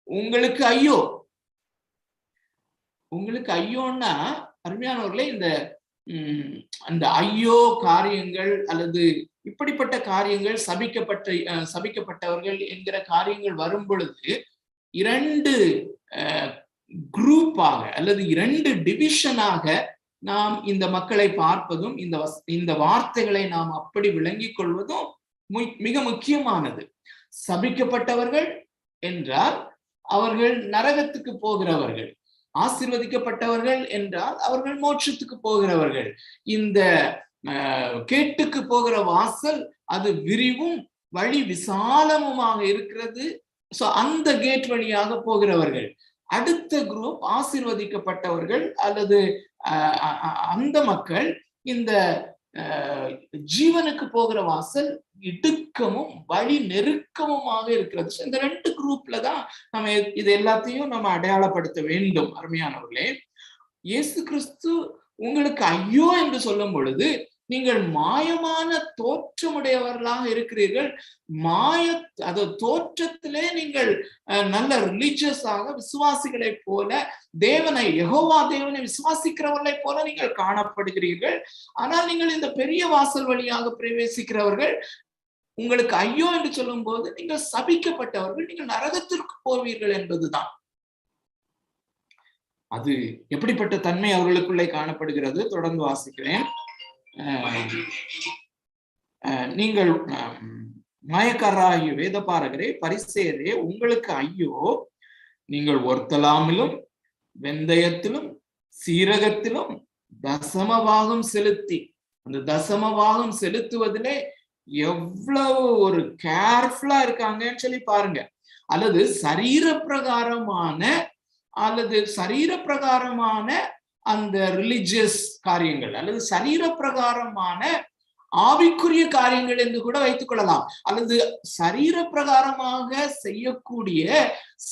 உங்களுக்கு ஐயோ. உங்களுக்கு ஐயோன்னா அருமையானவர்களே, அந்த ஐயோ காரியங்கள் அல்லது இப்படிப்பட்ட காரியங்கள் சபிக்கப்பட்டவர்கள் என்கிற காரியங்கள் வரும் பொழுது 2 குரூப்பாக அல்லது 2 டிவிஷனாக நாம் இந்த மக்களை பார்ப்பதும் இந்த வார்த்தைகளை நாம் அப்படி விளங்கிக் கொள்வதும் மிக முக்கியமானது. சபிக்கப்பட்டவர்கள் என்றால் அவர்கள் நரகத்துக்கு போகிறவர்கள், ஆசீர்வதிக்கப்பட்டவர்கள் என்றால் அவர்கள் மோட்சத்துக்கு போகிறவர்கள். இந்த கேட்டுக்கு போகிற வாசல் அது விரிவும் வழி விசாலமுமாக இருக்கிறது. சோ அந்த கேட் வழியாக போகிறவர்கள். அடுத்த குரூப் ஆசீர்வதிக்கப்பட்டவர்கள் அல்லது அந்த மக்கள் இந்த ஜீவனுக்கு போகிற வாசல் இடுக்கமும் வழி நெருக்கமுமாக இருக்கிறது. இந்த 2 குரூப்ல தான் நம்ம இது எல்லாத்தையும் நம்ம அடையாளப்படுத்த வேண்டும். அருமையானவர்களே, இயேசு கிறிஸ்து உங்களுக்கு ஐயோ என்று சொல்லும் பொழுது நீங்கள் மாயமான தோற்றமுடையவர்களாக இருக்கிறீர்கள். தோற்றத்திலே நீங்கள் நல்ல ரிலீஜியஸாக விசுவாசிகளை போல யெகோவா தேவனை விசுவாசிக்கிறவர்களை போல நீங்கள் காணப்படுகிறீர்கள். ஆனால் நீங்கள் இந்த பெரிய வாசல் வழியாக பிரவேசிக்கிறவர்கள். உங்களுக்கு ஐயோ என்று சொல்லும் போது நீங்கள் சபிக்கப்பட்டவர்கள், நீங்கள் நரகத்திற்கு போவீர்கள் என்பதுதான். அது எப்படிப்பட்ட தன்மை அவர்களுக்குள்ளே காணப்படுகிறது? தொடர்ந்து வாசிக்கிறேன். நீங்கள் மாயக்காரராகிய வேத பாரகரே, பரிசேயரே, உங்களுக்கு ஐயோ, நீங்கள் ஒர்த்தலாமிலும் வெந்தயத்திலும் சீரகத்திலும் தசமபாகம் செலுத்தி, அந்த தசமபாகம் செலுத்துவதிலே எவ்வளவு ஒரு கேர்ஃபுல்லா இருக்காங்கன்னு சொல்லி பாருங்க. அல்லது சரீர பிரகாரமான அந்த ரிலிஜியஸ் காரியங்கள், அல்லது சரீர பிரகாரமான ஆவிக்குரிய காரியங்கள் என்று கூட வைத்துக் கொள்ளலாம். அல்லது சரீர பிரகாரமாக செய்யக்கூடிய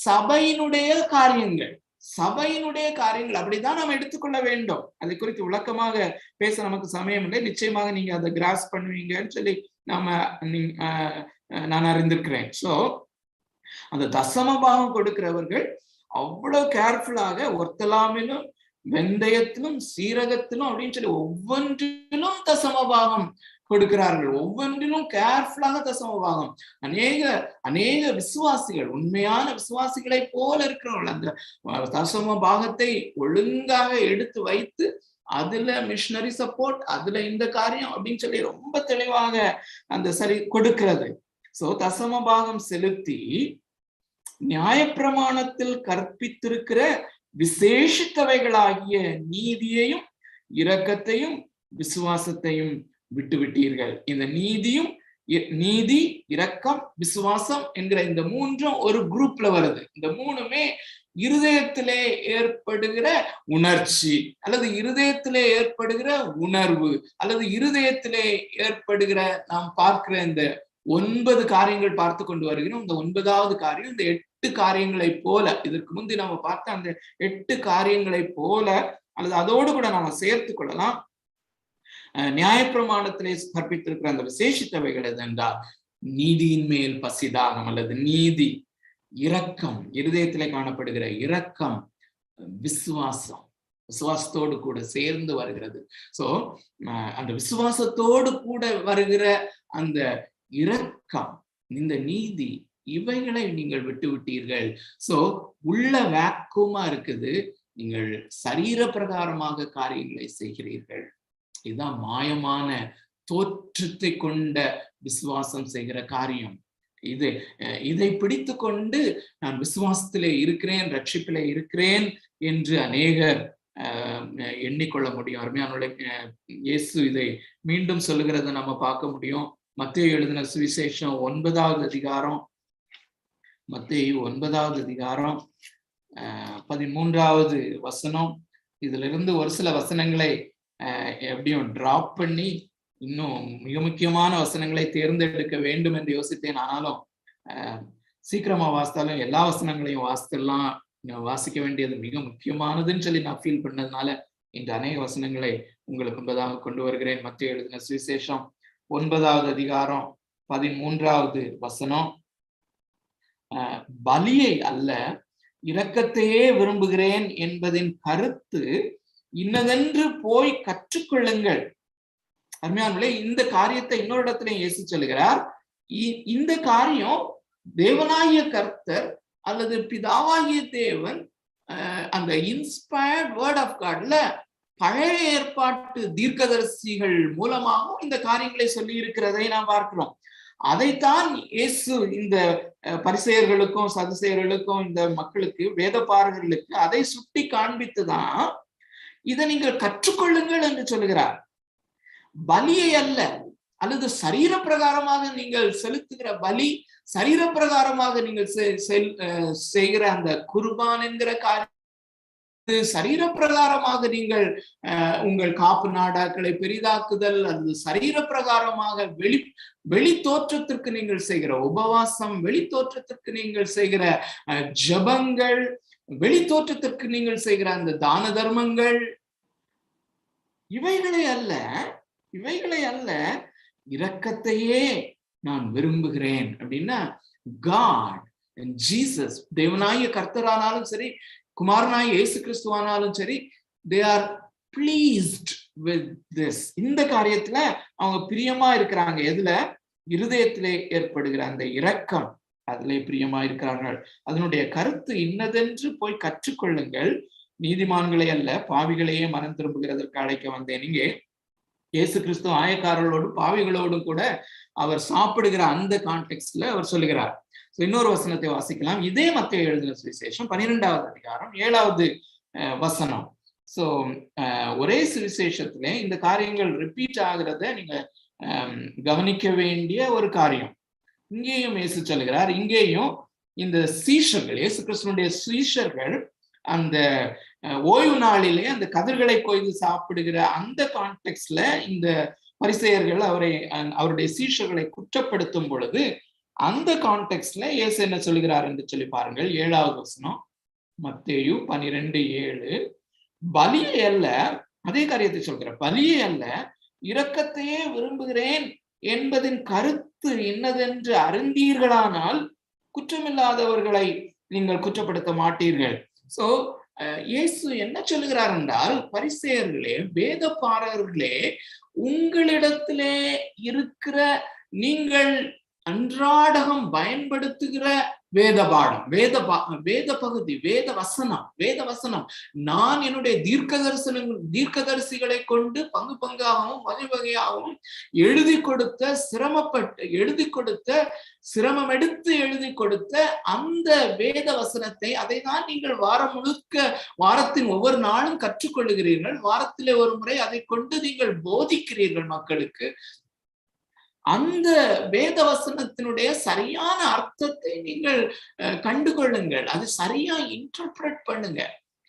சபையினுடைய காரியங்கள் அப்படிதான் நாம் எடுத்துக்கொள்ள வேண்டும். அதை குறித்து விளக்கமாக பேச நமக்கு சமயம் இல்லை. நிச்சயமாக நீங்க அதை கிராஸ் பண்ணுவீங்கன்னு சொல்லி நான் அறிந்திருக்கிறேன். சோ அந்த தசமபாகம் கொடுக்கிறவர்கள் அவ்வளவு கேர்ஃபுல்லாக ஒர்த்தலாமிலும் வெந்தயத்திலும் சீரகத்திலும் அப்படின்னு சொல்லி ஒவ்வொன்றிலும் தசமபாகம் கொடுக்கிறார்கள். ஒவ்வொன்றிலும் கேர்ஃபுல்லாக தசமபாகம். அநேக விசுவாசிகள், உண்மையான விசுவாசிகளை போல இருக்கிறவர்கள் அந்த தசமபாகத்தை ஒழுங்காக எடுத்து வைத்து அதுல மிஷனரி சப்போர்ட், அதுல இந்த காரியம் அப்படின்னு சொல்லி ரொம்ப தெளிவாக அந்த சரி கொடுக்கிறது. சோ தசமபாகம் செலுத்தி நியாயப்பிரமாணத்தில் கற்பித்திருக்கிற விசேஷித்தவைகளாகிய நீதியையும் இரக்கத்தையும் விசுவாசத்தையும் விட்டுவிட்டீர்கள். இந்த நீதி, இரக்கம், விசுவாசம் என்கிற இந்த மூன்றும் ஒரு குரூப்ல வருது. இந்த மூணுமே இருதயத்திலே ஏற்படுகிற உணர்ச்சி, அல்லது இருதயத்திலே ஏற்படுகிற உணர்வு, அல்லது இருதயத்திலே ஏற்படுகிற நாம் பார்க்கிற இந்த 9 காரியங்கள் பார்த்து கொண்டு வருகிறோம். இந்த 9வது காரியம் இந்த 8 காரியங்களை போல, இதற்கு முந்தி நம்ம பார்த்த அந்த 8 காரியங்களை போல, அல்லது அதோடு கூட நாம சேர்த்து கொள்ளலாம். நியாயப்பிரமாணத்திலே கற்பித்திருக்கிற அந்த விசேஷித்தவைகள் எதென்றால் நீதியின் மேல் பசிதாகம், அல்லது நீதி, இரக்கம், இருதயத்திலே காணப்படுகிற இரக்கம், விசுவாசத்தோடு கூட சேர்ந்து வருகிறது. சோ அந்த விசுவாசத்தோடு கூட வருகிற அந்த இரக்கம், இந்த நீதி, இவைகளை நீங்கள் விட்டு விட்டீர்கள். சோ உள்ள வேக்குமா இருக்குது, நீங்கள் சரீர பிரகாரமாக காரியங்களை செய்கிறீர்கள். இதுதான் மாயமான தோற்றத்தை கொண்ட விசுவாசம் செய்கிற காரியம். இதை பிடித்து கொண்டு நான் விசுவாசத்திலே இருக்கிறேன், ரட்சிப்பிலே இருக்கிறேன் என்று அநேகர் எண்ணிக்கொள்ள முடியும். அருமையான இயேசு இதை மீண்டும் சொல்லுகிறத நம்ம பார்க்க முடியும். மத்தேயு எழுதின சுவிசேஷம் 9வது அதிகாரம், மத்தேயு 9வது அதிகாரம் 13வது வசனம். இதுல இருந்து ஒரு சில வசனங்களை எப்படியும் டிராப் பண்ணி இன்னும் மிக முக்கியமான வசனங்களை தேர்ந்தெடுக்க வேண்டும் என்று யோசித்தேன். ஆனாலும் சீக்கிரமா வாசித்தாலும் எல்லா வசனங்களையும் வாசிக்க வேண்டியது மிக முக்கியமானதுன்னு சொல்லி நான் ஃபீல் பண்ணதுனால இன்று அநேக வசனங்களை உங்களுக்கு முன்பதாக கொண்டு வருகிறேன். மத்தேயு எழுதின சுவிசேஷம் 9வது அதிகாரம் 13வது வசனம். பலியை அல்ல இரக்கத்தையே விரும்புகிறேன் என்பதின் கருத்து இன்னதென்று போய் கற்றுக்கொள்ளுங்கள். அருமையானவர்களே, இந்த காரியத்தை இன்னொரு இடத்துல இயேசு சொல்லுகிறார். இந்த காரியம் தேவனாகிய கர்த்தர் அல்லது பிதாவாகிய தேவன் அந்த இன்ஸ்பயர்ட் வேர்ட் ஆஃப் காட்ல பழைய ஏற்பாட்டு தீர்க்கதரிசிகள் மூலமாகவும் இந்த காரியங்களை சொல்லி இருக்கிறதை நாம் பார்க்கிறோம். அதைத்தான் இயேசு இந்த பரிசேயர்களுக்கும் சதுசேயர்களுக்கும் இந்த மக்களுக்கு, வேதபாரகர்களுக்கு அதை சுட்டி காண்பித்துதான் இதை நீங்கள் கற்றுக்கொள்ளுங்கள் என்று சொல்லுகிறார். பலியை அல்ல, அல்லது சரீர பிரகாரமாக நீங்கள் செலுத்துகிற பலி, சரீர பிரகாரமாக நீங்கள் செய்கிற அந்த குர்பான் என்கிற காரியம், சரீர பிரகாரமாக நீங்கள் உங்கள் காப்பு நாடாக்களை பெரிதாக்குதல், அல்லது சரீர பிரகாரமாக வெளி தோற்றத்திற்கு நீங்கள் செய்கிற உபவாசம், வெளி தோற்றத்திற்கு நீங்கள் செய்கிற ஜபங்கள், வெளி தோற்றத்திற்கு நீங்கள் செய்கிற அந்த தான தர்மங்கள், இவைகளை அல்ல இரக்கத்தையே நான் விரும்புகிறேன். அப்படின்னா காட் அண்ட் ஜீசஸ், தேவனாகிய கர்த்தரானாலும் சரி, குமாரனாகிய இயேசு கிறிஸ்துவானாலும் சரி, they are pleased with this. இந்த காரியத்துல அவங்க பிரியமா இருக்கிறாங்க. எதுல? இருதயத்திலே ஏற்படுகிற அந்த இரக்கம், அதிலே பிரியமா இருக்கிறார்கள். அதனுடைய கருத்து இன்னதென்று போய் கற்றுக்கொள்ளுங்கள். நீதிமான்களை அல்ல பாவிகளையே மனம் திரும்புகிறதற்கு அழைக்க வந்தேன். இங்கே இயேசு கிறிஸ்து ஆயக்காரர்களோடும் பாவிகளோடும் கூட அவர் சாப்பிடுகிற அந்த கான்டெக்ட்ல அவர் சொல்லுகிறார். இன்னொரு வசனத்தை வாசிக்கலாம். இதே மத்தேயு எழுதின சுவிசேஷம் 12வது அதிகாரம் 7வது வசனம். சோ ஒரே சுவிசேஷத்துல இந்த காரியங்கள் ரிப்பீட் ஆகிறத நீங்க கவனிக்க வேண்டிய ஒரு காரியம். இங்கேயும் இயேசு சொல்லுகிறார், இங்கேயும் இந்த சீஷர்கள், இயேசு கிறிஸ்துவனுடைய சீஷர்கள் அந்த ஓய்வு நாளிலே அந்த கதிர்களை கொய்து சாப்பிடுகிற அந்த கான்டெக்ட்ல இந்த பரிசேயர்கள் அவருடைய சீஷர்களை குற்றப்படுத்தும் பொழுது அந்த கான்டெக்ட்ல இயேசு என்ன சொல்லுகிறார் என்று சொல்லி பாருங்கள். 7வது வசனம், மத்தேயு 12:7. பலியை அல்ல, அதே காரியத்தை சொல்கிறார், பலியை அல்ல இரக்கத்தையே விரும்புகிறேன் என்பதின் கருத்து என்னதென்று அறிந்தீர்களானால் குற்றமில்லாதவர்களை நீங்கள் குற்றப்படுத்த மாட்டீர்கள். சோ இயேசு என்ன சொல்லுகிறார் என்றால், பரிசேயர்களே, வேதபாரகர்களே, உங்களிடத்திலே இருக்கிற நீங்கள் அன்றாடகம் பயன்படுத்துகிற வேத பாடம், வேத பகுதி, வேத வசனம் நான் என்னுடைய தீர்க்கதரிசிகளை கொண்டு பங்கு பங்காகவும் வகை வகையாகவும் எழுதி கொடுத்த சிரமம் எடுத்து எழுதி கொடுத்த அந்த வேத வசனத்தை, அதை தான் நீங்கள் வாரத்தின் ஒவ்வொரு நாளும் கற்றுக்கொள்ளுகிறீர்கள். வாரத்திலே ஒரு முறை அதை கொண்டு நீங்கள் போதிக்கிறீர்கள் மக்களுக்கு. அந்த வேத வசனத்தினுடைய சரியான அர்த்தத்தை நீங்கள் கண்டுகொள்ளுங்கள், அது சரியா இன்டர்பிரட் பண்ணுங்க.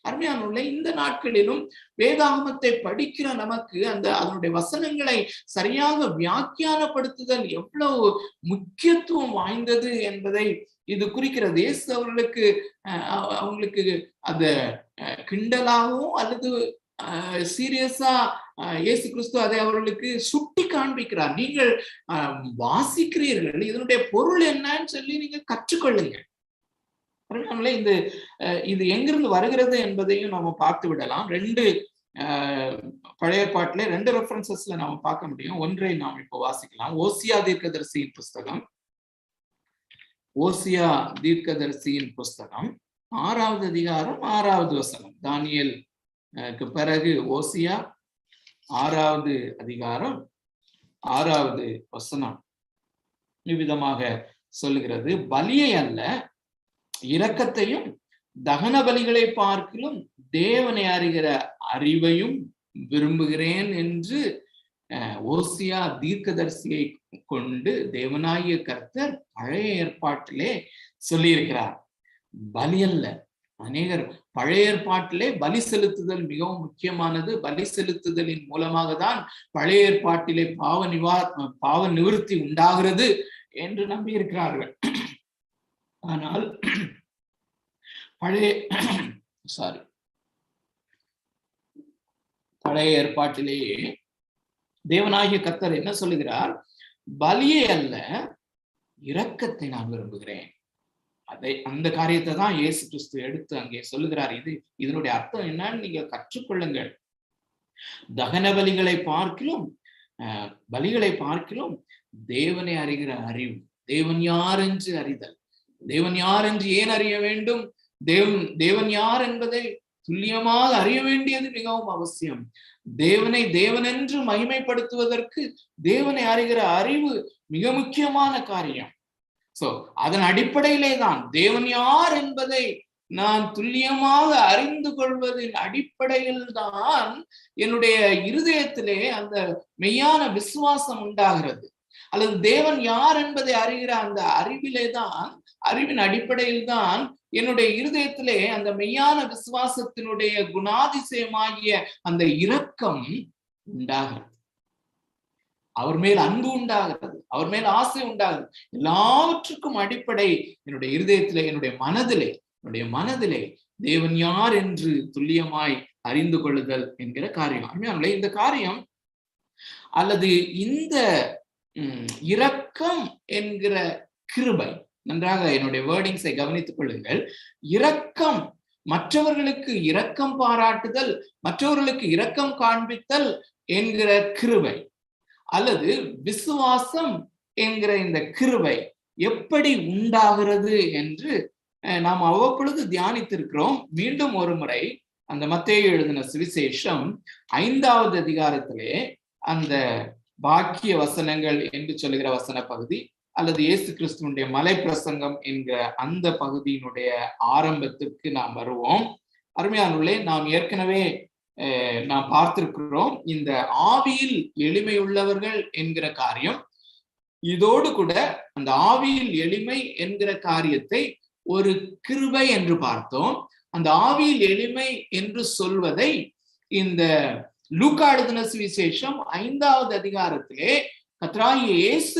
அருமையானவர்களே, இந்த நாட்களிலும் வேதாகமத்தை படிக்கிற நமக்கு அதனுடைய வசனங்களை சரியாக வியாக்கியானப்படுத்துதல் எவ்வளவு முக்கியத்துவம் வாய்ந்தது என்பதை இது குறிக்கிறது. இயேசு அவங்களுக்கு அத கிண்டலாகவும் அல்லது சீரியஸா இயேசு கிறிஸ்து அதை அவர்களுக்கு சுட்டி காண்பிக்கிறார். நீங்கள் வாசிக்கிறீர்கள், இதனுடைய பொருள் என்னன்னு சொல்லி நீங்க கற்றுக்கொள்ளுங்க. இது எங்கிருந்து வருகிறது என்பதையும் நாம பார்த்து விடலாம். பழைய ஏற்பாட்டிலே 2 ரெஃபரன்சஸ்ல நாம பார்க்க முடியும். ஒன்றை நாம் இப்போ வாசிக்கலாம். ஓசியா தீர்க்கதரிசியின் புஸ்தகம் 6வது அதிகாரம் 6வது வசனம். தானியேல் பிறகு ஓசியா 6வது அதிகாரம் 6வது வசனம் இவ்விதமாக சொல்லுகிறது, பலியை அல்ல இரக்கத்தையும் தகன பலிகளை பார்க்கிலும் தேவனை அறிகிற அறிவையும் விரும்புகிறேன் என்று ஓசியா தீர்க்கதரிசியை கொண்டு தேவனாகிய கர்த்தர் பழைய ஏற்பாட்டிலே சொல்லியிருக்கிறார். பலி அல்ல. அநேகர் பழைய ஏற்பாட்டிலே பலி செலுத்துதல் மிகவும் முக்கியமானது, பலி செலுத்துதலின் மூலமாக தான் பழைய ஏற்பாட்டிலே பாவ நிவர்த்தி உண்டாகிறது என்று நம்பி இருக்கிறார்கள். ஆனால் பழைய ஏற்பாட்டிலேயே தேவனாகிய கர்த்தர் என்ன சொல்லுகிறார்? பலியை அல்ல இரக்கத்தை நான் விரும்புகிறேன். அந்த காரியத்தை தான் இயேசு கிறிஸ்து எடுத்து அங்கே சொல்லுகிறார். இதனுடைய அர்த்தம் என்னன்னு நீங்க கற்றுக்கொள்ளுங்கள். தகன பலிகளை பார்க்கிலும் தேவனை அறிகிற அறிவு, தேவன் யார் என்று அறிதல். தேவன் யார் என்று ஏன் அறிய வேண்டும்? தேவன் யார் என்பதை துல்லியமாக அறிய வேண்டியது மிகவும் அவசியம். தேவனை தேவனென்று மகிமைப்படுத்துவதற்கு தேவனை அறிகிற அறிவு மிக முக்கியமான காரியம். அதன் அடிப்படையிலே தான் தேவன் யார் என்பதை நான் துல்லியமாக அறிந்து கொள்வதின் அடிப்படையில் தான் என்னுடைய இருதயத்திலே அந்த மெய்யான விசுவாசம் உண்டாகிறது. அல்லது தேவன் யார் என்பதை அறிகிற அந்த அறிவின் அடிப்படையில் தான் என்னுடைய இருதயத்திலே அந்த மெய்யான விசுவாசத்தினுடைய குணாதிசயமாகிய அந்த இரக்கம் உண்டாகிறது. அவர் மேல் அன்பு உண்டாகிறது, அவர் மேல் ஆசை உண்டாகிறது. எல்லாவற்றுக்கும் அடிப்படை என்னுடைய இருதயத்திலே, என்னுடைய மனதிலே தேவன் யார் என்று துல்லியமாய் அறிந்து கொள்ளுதல் என்கிற காரியம். இந்த காரியம் அல்லது இந்த இரக்கம் என்கிற கிருபை, நன்றாக என்னுடைய வேர்டிங்ஸை கவனித்துக் கொள்ளுங்கள். இரக்கம், மற்றவர்களுக்கு இரக்கம் பாராட்டுதல், மற்றவர்களுக்கு இரக்கம் காண்பித்தல் என்கிற கிருபை, அல்லது விசுவாசம் என்கிற இந்த கிருபை எப்படி உண்டாகிறது என்று நாம் அவ்வப்பொழுது தியானித்திருக்கிறோம். மீண்டும் ஒரு முறை அந்த மத்தேயு எழுதின சுவிசேஷம் 5வது அதிகாரத்திலே அந்த பாக்கிய வசனங்கள் என்று சொல்லுகிற வசன பகுதி அல்லது இயேசு கிறிஸ்துவனுடைய மலை பிரசங்கம் என்கிற அந்த பகுதியினுடைய ஆரம்பத்திற்கு நாம் வருவோம். அருமையானவர்களே, நாம் ஏற்கனவே நாம் பார்த்திருக்கிறோம் இந்த ஆவியில் எளிமை உள்ளவர்கள் என்கிற காரியம். இதோடு கூட அந்த ஆவியில் எளிமை என்கிற காரியத்தை ஒரு கிருபை என்று பார்த்தோம். அந்த ஆவியில் எளிமை என்று சொல்வதை இந்த லூக்கா எழுதின சுவிசேஷம் 5வது அதிகாரத்திலே கர்த்தராகிய இயேசு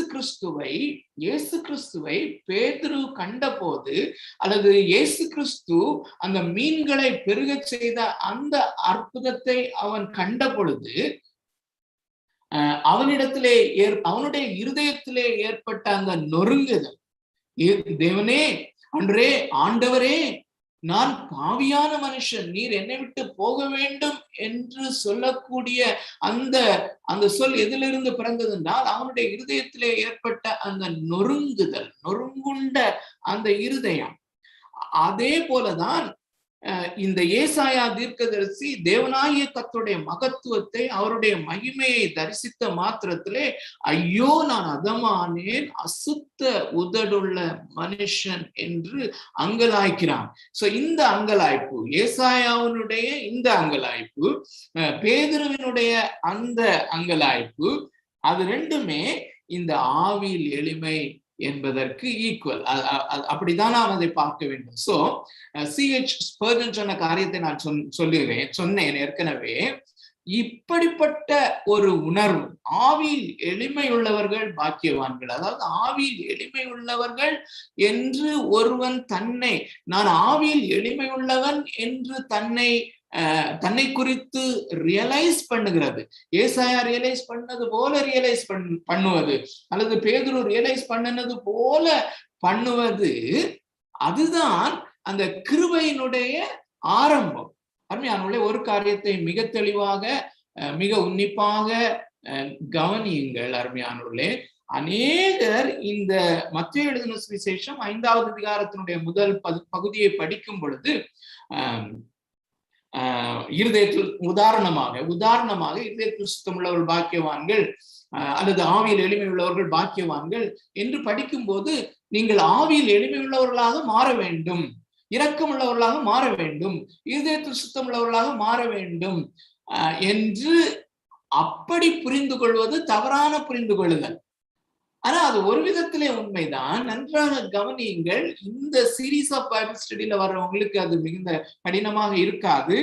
கிறிஸ்துவை பேதுரு கண்டபோது, அல்லது இயேசு கிறிஸ்து அந்த மீன்களை பெருகச் செய்த அந்த அற்புதத்தை அவன் கண்ட பொழுது அவனுடைய இருதயத்திலே ஏற்பட்ட அந்த நொறுங்குதல், தேவனே, ஆண்டவரே, நான் பாவியான மனுஷன், நீர் என்னை விட்டு போக வேண்டும் என்று சொல்லக்கூடிய அந்த சொல் எதிலிருந்து பிறந்தது என்றால் அவனுடைய இருதயத்திலே ஏற்பட்ட அந்த நொறுங்குண்ட அந்த இருதயம். அதே போலதான் இந்த ஏசாயா தீர்க்கதரிசி தேவனாகிய கர்த்தருடைய மகத்துவத்தை, அவருடைய மகிமையை தரிசித்த மாத்திரத்திலே ஐயோ நான் அதமானேன், அசுத்த உதடுள்ள மனுஷன் என்று அங்கலாய்க்கிறான். சோ இந்த அங்கலாய்ப்பு, ஏசாயாவினுடைய இந்த அங்கலாய்ப்பு, பேதுருவினுடைய அந்த அங்கலாய்ப்பு, அது ரெண்டுமே இந்த ஆவியில் எளிமை என்பதற்கு ஈக்குவல். அப்படிதான் நாம் அதை பார்க்க வேண்டும். So C.H. ஸ்பர்ஜன் சொன்ன காரியத்தை நான் சொன்னேன் ஏற்கனவே. இப்படிப்பட்ட ஒரு உணர்வு, ஆவியில் எளிமை உள்ளவர்கள் பாக்கியவான்கள். அதாவது ஆவியில் எளிமை உள்ளவர்கள் என்று ஒருவன் நான் ஆவியில் எளிமை உள்ளவன் என்று தன்னை குறித்து ரியலைஸ் பண்ணுகிறது. ஏசாயா ரியலைஸ் பண்ணது போல ரியலைஸ் பண்ணுவது, அல்லது பேதுரு ரியலைஸ் பண்ணினது போல பண்ணுவது, அதுதான் அந்த கிருபையினுடைய ஆரம்பம். அருமையானவர்களே, ஒரு காரியத்தை மிக தெளிவாக, மிக உன்னிப்பாக கவனியுங்கள். அருமையானவர்களே, அநேகர் இந்த மத்தேயு எழுதின சுவிசேஷம் 5வது அதிகாரத்தினுடைய முதல் பகுதியை படிக்கும் பொழுது இருதயத்தில் உதாரணமாக இருதயத்தில் சுத்தம் உள்ளவர்கள் பாக்கியவான்கள், அல்லது ஆவியில் எளிமை உள்ளவர்கள் பாக்கியவான்கள் என்று படிக்கும் போது, நீங்கள் ஆவியில் எளிமை உள்ளவர்களாக மாற வேண்டும், இரக்கம் உள்ளவர்களாக மாற வேண்டும், இருதயத்தில் சுத்தம் உள்ளவர்களாக மாற வேண்டும் என்று அப்படி புரிந்து கொள்வது தவறான புரிந்து கொள்ளுதல். ஆனா அது ஒரு விதத்திலே உண்மைதான். நன்றாக கவனியுங்கள். இந்த சீரீஸ் ஆஃப் பைபிள் ஸ்டடியில வர்றவங்களுக்கு அது மிகுந்த கடினமாக இருக்காது.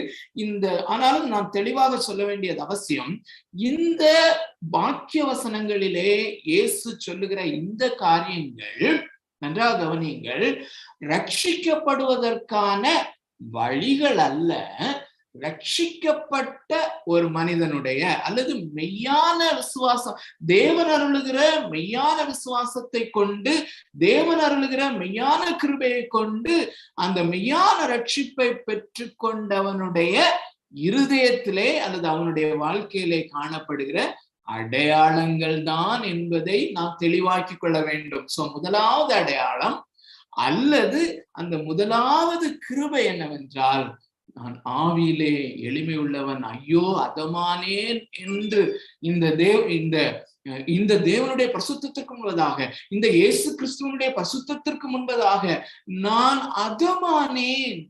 ஆனாலும் நான் தெளிவாக சொல்ல வேண்டியது அவசியம். இந்த வாக்கிய வசனங்களிலே இயேசு சொல்லுகிற இந்த காரியங்கள், நன்றாக கவனியுங்கள், ரட்சிக்கப்படுவதற்கான வழிகள் அல்ல. ரட்சிக்கப்பட்ட ஒரு மனிதனுடைய அல்லது மெய்யான விசுவாசம், தேவன் அருளுகிற மெய்யான விசுவாசத்தை கொண்டு, தேவன் அருளுகிற மெய்யான கிருபையை கொண்டு அந்த மெய்யான ரட்சிப்பை பெற்று கொண்டவனுடைய இருதயத்திலே அல்லது அவனுடைய வாழ்க்கையிலே காணப்படுகிற அடையாளங்கள் தான் என்பதை நாம் தெளிவாக்கி கொள்ள வேண்டும். சோ முதலாவது அடையாளம் அல்லது அந்த முதலாவது கிருபை என்னவென்றால், நான் ஆவியிலே எளிமை உள்ளவன், ஐயோ அதமானேன் என்று இந்த தேவனுடைய பரிசுத்தத்திற்கு முன்பதாக, இந்த இயேசு கிறிஸ்துவனுடைய பரிசுத்தத்திற்கு முன்பதாக நான் அதமானேன்,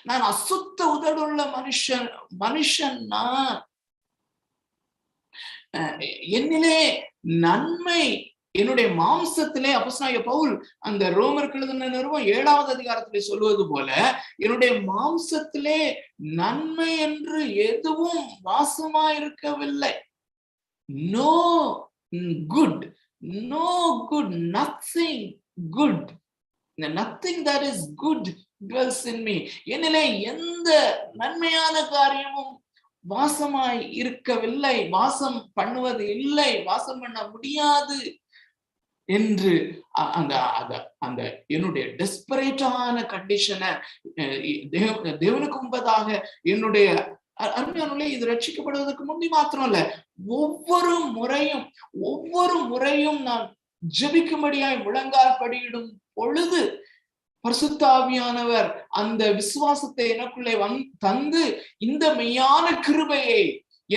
நான் அசுத்த உதடுள்ள மனுஷன் நான், என்னிலே நன்மை, என்னுடைய மாம்சத்திலே, அப்போஸ்தலனாகிய பவுல் அந்த ரோமருக்கு எழுதின நிருபம் 7வது அதிகாரத்திலே சொல்வது போல, என்னுடைய மாம்சத்திலே நன்மை என்று எதுவும் வாசமாயிருக்கவில்லை. No good, nothing good, nothing that is good dwells in me. என்னிலே எந்த நன்மையான காரியமும் வாசமாய் இருக்கவில்லை, வாசம் பண்ணுவது இல்லை, வாசம் பண்ண முடியாது என்று அந்த என்னுடைய டெஸ்பரேட்டான கண்டிஷனை தேவனுக்கு முன்பதாக என்னுடைய அருமையானவர்களே, இது ரட்சிக்கப்படுவதற்கு முந்தி மாத்திரம் இல்ல, ஒவ்வொரு முறையும் நான் ஜெபிக்கும்படியாய் முழங்கால் படியிடும் பொழுது பரிசுத்த ஆவியானவர் அந்த விசுவாசத்தை எனக்குள்ளே தந்து இந்த மெய்யான கிருபையை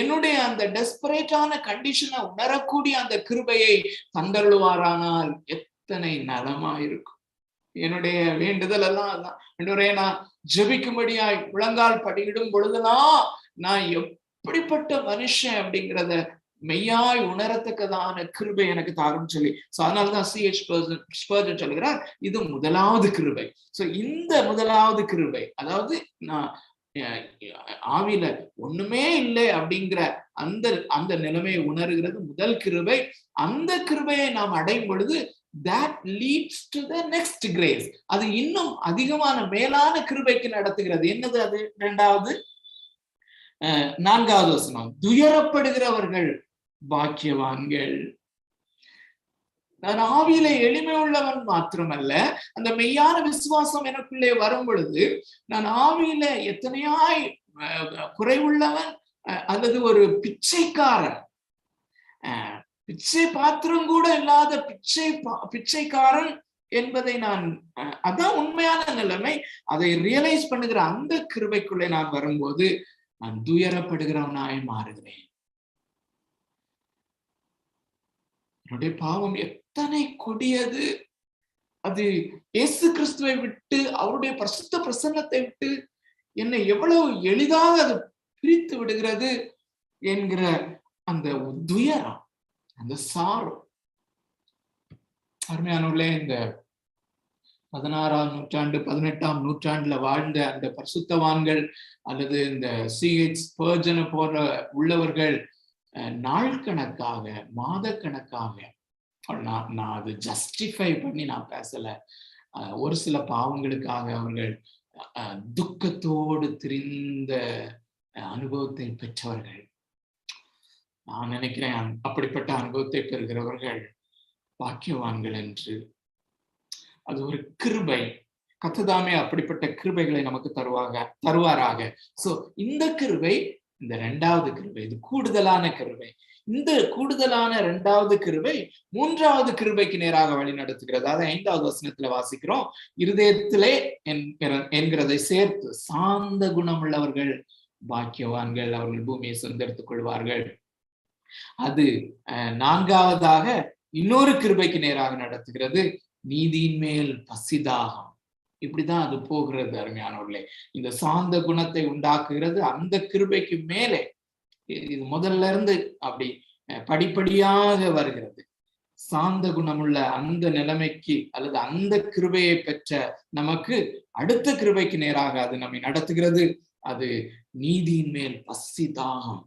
என்னுடைய அந்த டெஸ்பரேட்டான கண்டிஷனை உணரக்கூடிய அந்த கிருபையை தந்தருளுவாரானால் எத்தனை நலமாயிருக்கும். என்னுடைய வேண்டுதல் எல்லாம் அதான். ஆண்டவரே, நான் ஜெபிக்கும்படியாய் முழங்கால் படியிடும் பொழுதுதான் நான் எப்படிப்பட்ட மனுஷன் அப்படிங்கிறத மெய்யாய் உணரத்தக்கதான கிருபை எனக்கு தாரும் சொல்லி. சோ அதனாலதான் C.H. Spurgeon சொல்லுகிறார், இது முதலாவது கிருபை. சோ இந்த முதலாவது கிருபை, அதாவது நான் ஆவியில ஒண்ணுமே இல்லை அப்படிங்கிற அந்த அந்த நிலைமையை உணர்கிறது முதல் கிருபை. அந்த கிருபையை நாம் அடையும் பொழுது that leads to the next grace. அது இன்னும் அதிகமான மேலான கிருபைக்கு நடத்துகிறது. என்னது அது? இரண்டாவது 4வது வசனம், துயரப்படுகிறவர்கள் பாக்கியவான்கள். நான் ஆவியில எளிமை உள்ளவன் மாத்திரமல்ல, அந்த மெய்யான விசுவாசம் எனக்குள்ளே வரும் பொழுது நான் ஆவியில எத்தனையாய் குறைவுள்ளவன் அல்லது ஒரு பிச்சைக்காரன், பிச்சை பாத்திரம் கூட இல்லாத பிச்சைக்காரன் என்பதை நான், அதான் உண்மையான நிலைமை. அதை ரியலைஸ் பண்ணுகிற அந்த கிருபைக்குள்ளே நான் வரும்போது நான் துயரப்படுகிறவனாய் மாறுகிறேன். என்னுடைய பாவம் எத்தனை கொடியது, அது இயேசு கிறிஸ்துவை விட்டு, அவருடைய பரிசுத்த பிரசன்னத்தை விட்டு என்னை எவ்வளவு எளிதாக அது பிரித்து விடுகிறது என்கிற அந்த துயரம், அந்த சாரம். அருமையானவர்களே, இந்த 16ஆம் நூற்றாண்டு 18ஆம் நூற்றாண்டுல வாழ்ந்த அந்த பரிசுத்தவான்கள் அல்லது இந்த C.H. Spurgeon போன்ற உள்ளவர்கள் நாள் கணக்காக, மாத கணக்காக, நான் அது ஜஸ்டிஃபை பண்ணி நான் பேசல, ஒரு சில பாவங்களுக்காக அவர்கள் துக்கத்தோடு திரிந்த அனுபவத்தை பெற்றவர்கள். நான் நினைக்கிறேன் அப்படிப்பட்ட அனுபவத்தை பெறுகிறவர்கள் பாக்கியவான்கள் என்று. அது ஒரு கிருபை. கர்த்ததாமே அப்படிப்பட்ட கிருபைகளை நமக்கு தருவாராக. சோ இந்த கிருபை, இந்த இரண்டாவது கிருபை, இது கூடுதலான கிருபை. இந்த கூடுதலான இரண்டாவது கிருபை மூன்றாவது கிருபைக்கு நேராக வழி நடத்துகிறது. அதை 5வது வசனத்துல வாசிக்கிறோம். இருதயத்திலே என்கிறதை சேர்த்து சாந்த குணம் உள்ளவர்கள் பாக்கியவான்கள், அவர்கள் பூமியை சுதந்தரித்துக் கொள்வார்கள். அது 4வதாக இன்னொரு கிருபைக்கு நேராக நடத்துகிறது, நீதியின் மேல் பசிதாகம். இப்படிதான் அது போகிறது. அருமையானவர்களே, இந்த சாந்த குணத்தை உண்டாக்குகிறது அந்த கிருபைக்கு மேலே. இது முதல்ல இருந்து அப்படி படிப்படியாக வருகிறது. சாந்த குணமுள்ள அந்த நிலைமைக்கு அல்லது அந்த கிருபையை பெற்ற நமக்கு அடுத்த கிருபைக்கு நேராக அது நம்மை நடத்துகிறது. அது நீதியின் மேல் பசிதாகம்,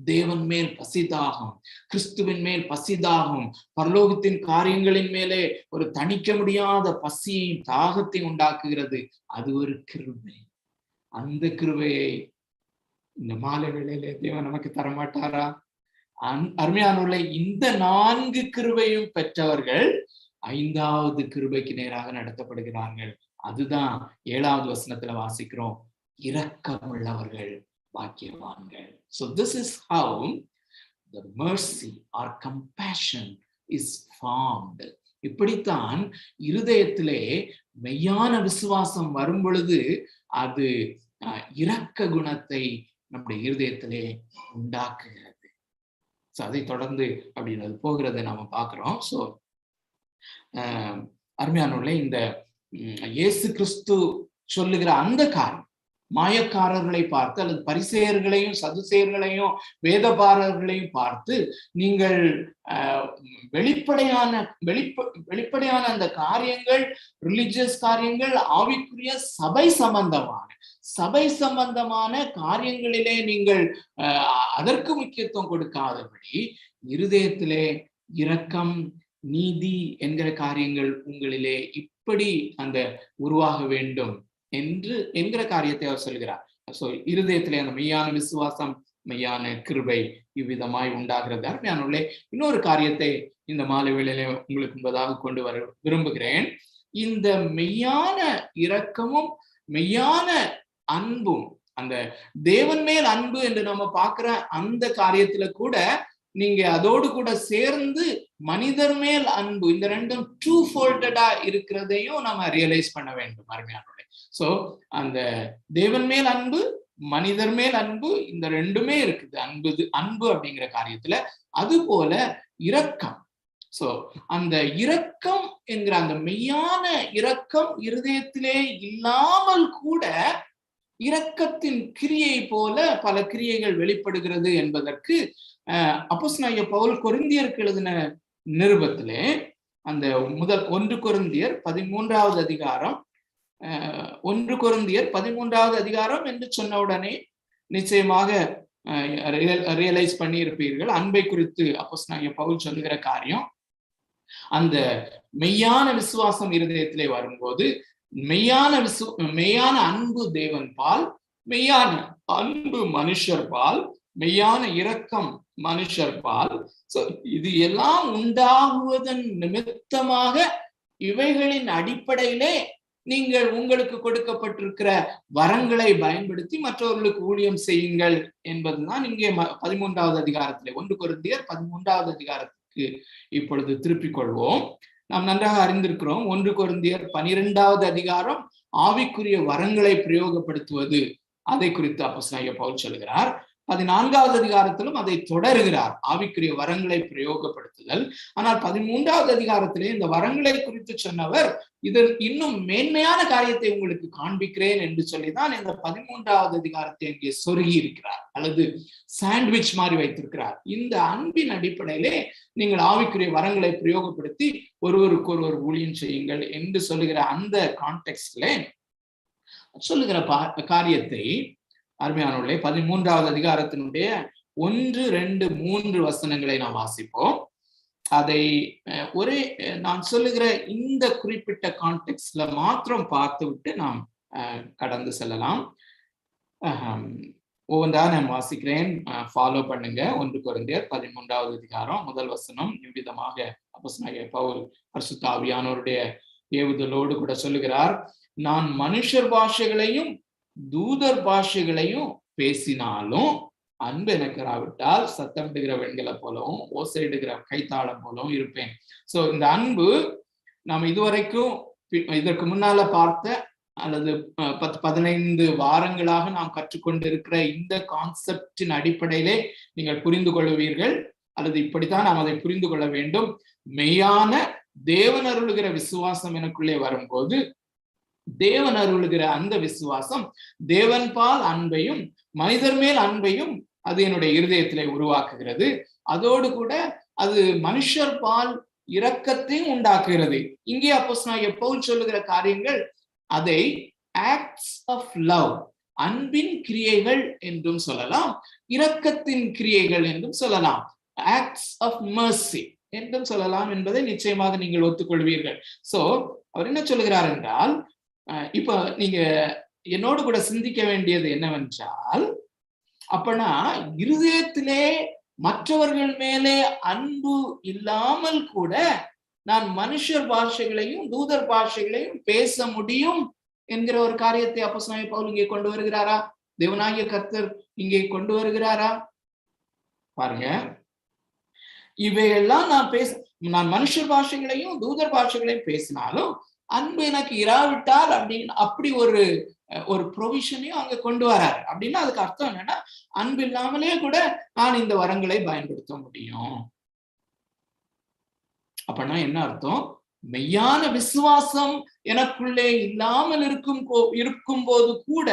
தேவன் மேல் பசிதாகம், கிறிஸ்துவின் மேல் பசிதாகம், பரலோகத்தின் காரியங்களின் மேலே ஒரு தணிக்க முடியாத பசியையும் தாகத்தையும் உண்டாக்குகிறது. அது ஒரு கிருபை. அந்த கிருபையை இந்த மாலை வேளையிலே தேவன் நமக்கு தரமாட்டாரா? அருமையானவர்களே, இந்த 4 கிருபையும் பெற்றவர்கள் 5வது கிருபைக்கு நேராக நடத்தப்படுகிறார்கள். அதுதான் 7வது வசனத்துல வாசிக்கிறோம், இரக்கமுள்ளவர்கள் பாக்கியவான்கள். So this is how the mercy or compassion is formed. இப்படித்தான் இருதயத்திலே மெய்யான விசுவாசம் வரும் பொழுது அது இரக்க குணத்தை நம்முடைய இருதயத்திலே உண்டாக்குகிறது. அதை தொடர்ந்து அப்படின்னு போகிறதை நாம பார்க்கிறோம். சோ அருமையானவர்களே, இந்த இயேசு கிறிஸ்து சொல்லுகிற அந்த காரியம் மாயக்காரர்களை பார்த்து அல்லது பரிசேயர்களையும் சதுசேயர்களையும் வேதபாரர்களையும் பார்த்து நீங்கள் வெளிப்படையான அந்த காரியங்கள், ரிலிஜியஸ் காரியங்கள், ஆவிக்குரிய சபை சம்பந்தமான காரியங்களிலே நீங்கள் அதற்கு முக்கியத்துவம் கொடுக்காதபடி இருதயத்திலே இரக்கம், நீதி என்கிற காரியங்கள் உங்களிலே இப்படி அந்த உருவாக வேண்டும் என்கிற காரியத்தை அவர் சொல்கிறார். சோ இருதயத்திலே அந்த மெய்யான விசுவாசம், மெய்யான கிருபை இவ்விதமாய் உண்டாகிறது. அருமையானவர்களே, இன்னொரு காரியத்தை இந்த மாலை வேளையிலே உங்களுக்கு முன்பதாக கொண்டு வர விரும்புகிறேன். இந்த மெய்யான இரக்கமும் மெய்யான அன்பும், அந்த தேவன் மேல் அன்பு என்று நம்ம பார்க்கிற அந்த காரியத்துல கூட நீங்க அதோடு கூட சேர்ந்து மனிதர் மேல் அன்பு, இந்த ரெண்டும் டூ ஃபோல்டடா இருக்கிறதையும் நம்ம ரியலைஸ் பண்ண வேண்டும். அருமையானவர்களே, சோ அந்த தேவன் மேல் அன்பு, மனிதர் மேல் அன்பு, இந்த ரெண்டுமே இருக்குது. அன்பு அப்படிங்கிற காரியத்துல. அது போல இரக்கம். சோ அந்த இரக்கம் என்கிற அந்த மெய்யான இரக்கம் இருதயத்திலே இல்லாமல் கூட இரக்கத்தின் கிரியை போல பல கிரியைகள் வெளிப்படுகிறது என்பதற்கு அப்போஸ்தலனாகிய பவுல் கொரிந்தியருக்கு எழுதின நிருபத்திலே அந்த முதல் 1 கொரிந்தியர் 13வது அதிகாரம் 1 கொரிந்தியர் 13வது அதிகாரம் என்று சொன்ன உடனே நிச்சயமாக ரியலைஸ் பண்ணி இருப்பீர்கள். அன்பை குறித்து அப்போஸ்தலனாகிய பவுல் சொல்லுகிற காரியம், அந்த மெய்யான விசுவாசம் இருதயத்திலே வரும்போது மெய்யான அன்பு தேவன் பால், மெய்யான அன்பு மனுஷர் பால், மெய்யான இரக்கம் மனுஷர் பால். இது எல்லாம் உண்டாகுவதன் நிமித்தமாக இவைகளின் அடிப்படையிலே நீங்கள் உங்களுக்கு கொடுக்கப்பட்டிருக்கிற வரங்களை பயன்படுத்தி மற்றவர்களுக்கு ஊழியம் செய்யுங்கள் என்பதுதான் இங்கே 13வது அதிகாரத்திலே 1 கொரிந்தியர் 13வது அதிகாரத்துக்கு இப்பொழுது திருப்பிக் கொள்வோம். நாம் நன்றாக அறிந்திருக்கிறோம். 1 கொரிந்தியர் 12வது அதிகாரம் ஆவிக்குரிய வரங்களை பிரயோகப்படுத்துவது, அதை குறித்து அப்போஸ்தலனாகிய பவுல் சொல்கிறார். 14வது அதிகாரத்திலும் அதை தொடர்கிறார், ஆவிக்குரிய வரங்களை பிரயோகப்படுத்துதல். ஆனால் 13வது அதிகாரத்திலே இந்த வரங்களை குறித்து சொன்னவர், இதில் இன்னும் மேன்மையான காரியத்தை உங்களுக்கு காண்பிக்கிறேன் என்று சொல்லிதான் இந்த 13வது அதிகாரத்தை அங்கே சொருகி இருக்கிறார், அல்லது சாண்ட்விச் மாதிரி வைத்திருக்கிறார். இந்த அன்பின் அடிப்படையிலே நீங்கள் ஆவிக்குரிய வரங்களை பிரயோகப்படுத்தி ஒருவருக்கு ஒருவர் ஊழியம் செய்யுங்கள் என்று சொல்லுகிற அந்த கான்டெக்ஸ்ட்ல சொல்லுகிற காரியத்தை அருமையானவர்களே 13வது அதிகாரத்தினுடைய 1, 2, 3 வசனங்களை நாம் வாசிப்போம். அதை நான் சொல்லுகிற இந்த குறிப்பிட்ட கான்டெக்ஸ்ட்ல மாத்திரம் பார்த்து விட்டு நாம் கடந்து செல்லலாம். ஒவ்வொன்றா நான் வாசிக்கிறேன், ஃபாலோ பண்ணுங்க. 1 கொரிந்தியர் 13வது அதிகாரம் முதல் வசனம் இவ்விதமாக அப்போஸ்தலனாகிய பவுல் பரிசுத்த ஆவியானவருடைய ஏவுதலோடு கூட சொல்லுகிறார், நான் மனுஷர் பாஷைகளையும் தூதர் பாஷைகளையும் பேசினாலும் அன்பு எனக்கு இராவிட்டால் சத்தமிடுகிற வெண்கல போலவும் ஓசையிடுகிற கைத்தாளம் போலவும் இருப்பேன். சோ இந்த அன்பு நாம் இதுவரைக்கும் இதற்கு முன்னால பார்த்த அல்லது 10-15 வாரங்களாக நாம் கற்றுக்கொண்டிருக்கிற இந்த கான்செப்டின் அடிப்படையிலே நீங்கள் புரிந்து கொள்வீர்கள், அல்லது இப்படித்தான் நாம் அதை புரிந்து கொள்ள வேண்டும். மெய்யான தேவன் அருளுகிற விசுவாசம் எனக்குள்ளே வரும்போது, தேவன் அருளுகிற அந்த விசுவாசம் தேவன் பால் அன்பையும் மனிதர் மேல் அன்பையும் அது என்னுடைய இருதயத்திலே உருவாக்குகிறது. அதோடு கூட அது மனுஷர் பால் இரக்கத்தையும் உண்டாக்குகிறது. இங்கே அப்போஸ்தலனாகிய பவுல் சொல்லுகிற காரியங்கள் அதை ஆக்ட்ஸ் ஆஃப் லவ், அன்பின் கிரியைகள் என்றும் சொல்லலாம், இரக்கத்தின் கிரியைகள் என்றும் சொல்லலாம், ஆக்ட்ஸ் ஆஃப் மர்சி என்றும் சொல்லலாம் என்பதை நிச்சயமாக நீங்கள் ஒத்துக்கொள்வீர்கள். சோ அவர் என்ன சொல்லுகிறார் என்றால், இப்ப நீங்க என்னோடு கூட சிந்திக்க வேண்டியது என்னவென்றால், அப்பனா இருதயத்திலே மற்றவர்கள் மேலே அன்பு இல்லாமல் கூட நான் மனுஷர் பாஷைகளையும் தூதர் பாஷைகளையும் பேச முடியும் என்கிற ஒரு காரியத்தை அப்போஸ்தலனாகிய பவுல் இங்கே கொண்டு வருகிறாரா? தேவனாகிய கர்த்தர் இங்கே கொண்டு வருகிறாரா? பாருங்க, இவையெல்லாம் நான் மனுஷர் பாஷைகளையும் தூதர் பாஷைகளையும் பேசினாலும் அன்பு எனக்கு இராவிட்டால் அப்படி ஒரு ப்ரொவிஷனையும் அங்க கொண்டு வராரு. அப்படின்னா அதுக்கு அர்த்தம் என்னன்னா, அன்பு இல்லாமலே கூட நான் இந்த வரங்களை பயன்படுத்த முடியும். அப்படின்னா என்ன அர்த்தம்? மெய்யான விசுவாசம் எனக்குள்ளே இல்லாமல் இருக்கும் போது கூட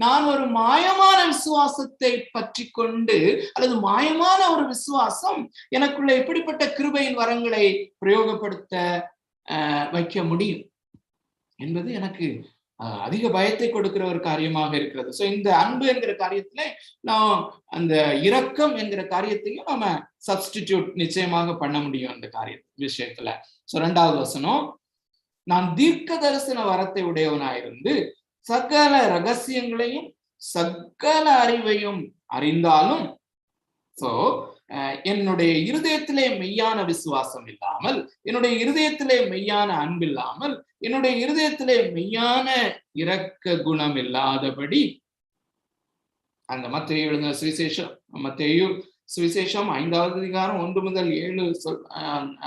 நான் ஒரு மாயமான விசுவாசத்தை பற்றி கொண்டு, அல்லது மாயமான ஒரு விசுவாசம் எனக்குள்ள எப்படிப்பட்ட கிருபையின் வரங்களை பிரயோகப்படுத்த வைக்க முடியும் என்பது எனக்கு அதிக பயத்தை கொடுக்கிற ஒரு காரியமாக இருக்கிறது. சோ இந்த அன்பு என்கிற காரியத்துல நாம் அந்த இரக்கம் என்கிற காரியத்தையும் நாம சப்ஸ்டிடியூட் நிச்சயமாக பண்ண முடியும் அந்த விஷயத்துல. சோ 2வது வசனம், நான் தீர்க்க தரிசன வரத்தை உடையவனாயிருந்து சகல ரகசியங்களையும் சகல அறிவையும் அறிந்தாலும், சோ என்னுடைய இருதயத்திலே மெய்யான விசுவாசம் இல்லாமல், என்னுடைய இருதயத்திலே மெய்யான அன்பு இல்லாமல், என்னுடைய இருதயத்திலே மெய்யான இரக்க குணம் இல்லாதபடி, அந்த மத்தேயு எழுதின சுவிசேஷம் 5வது அதிகாரம் 1 முதல்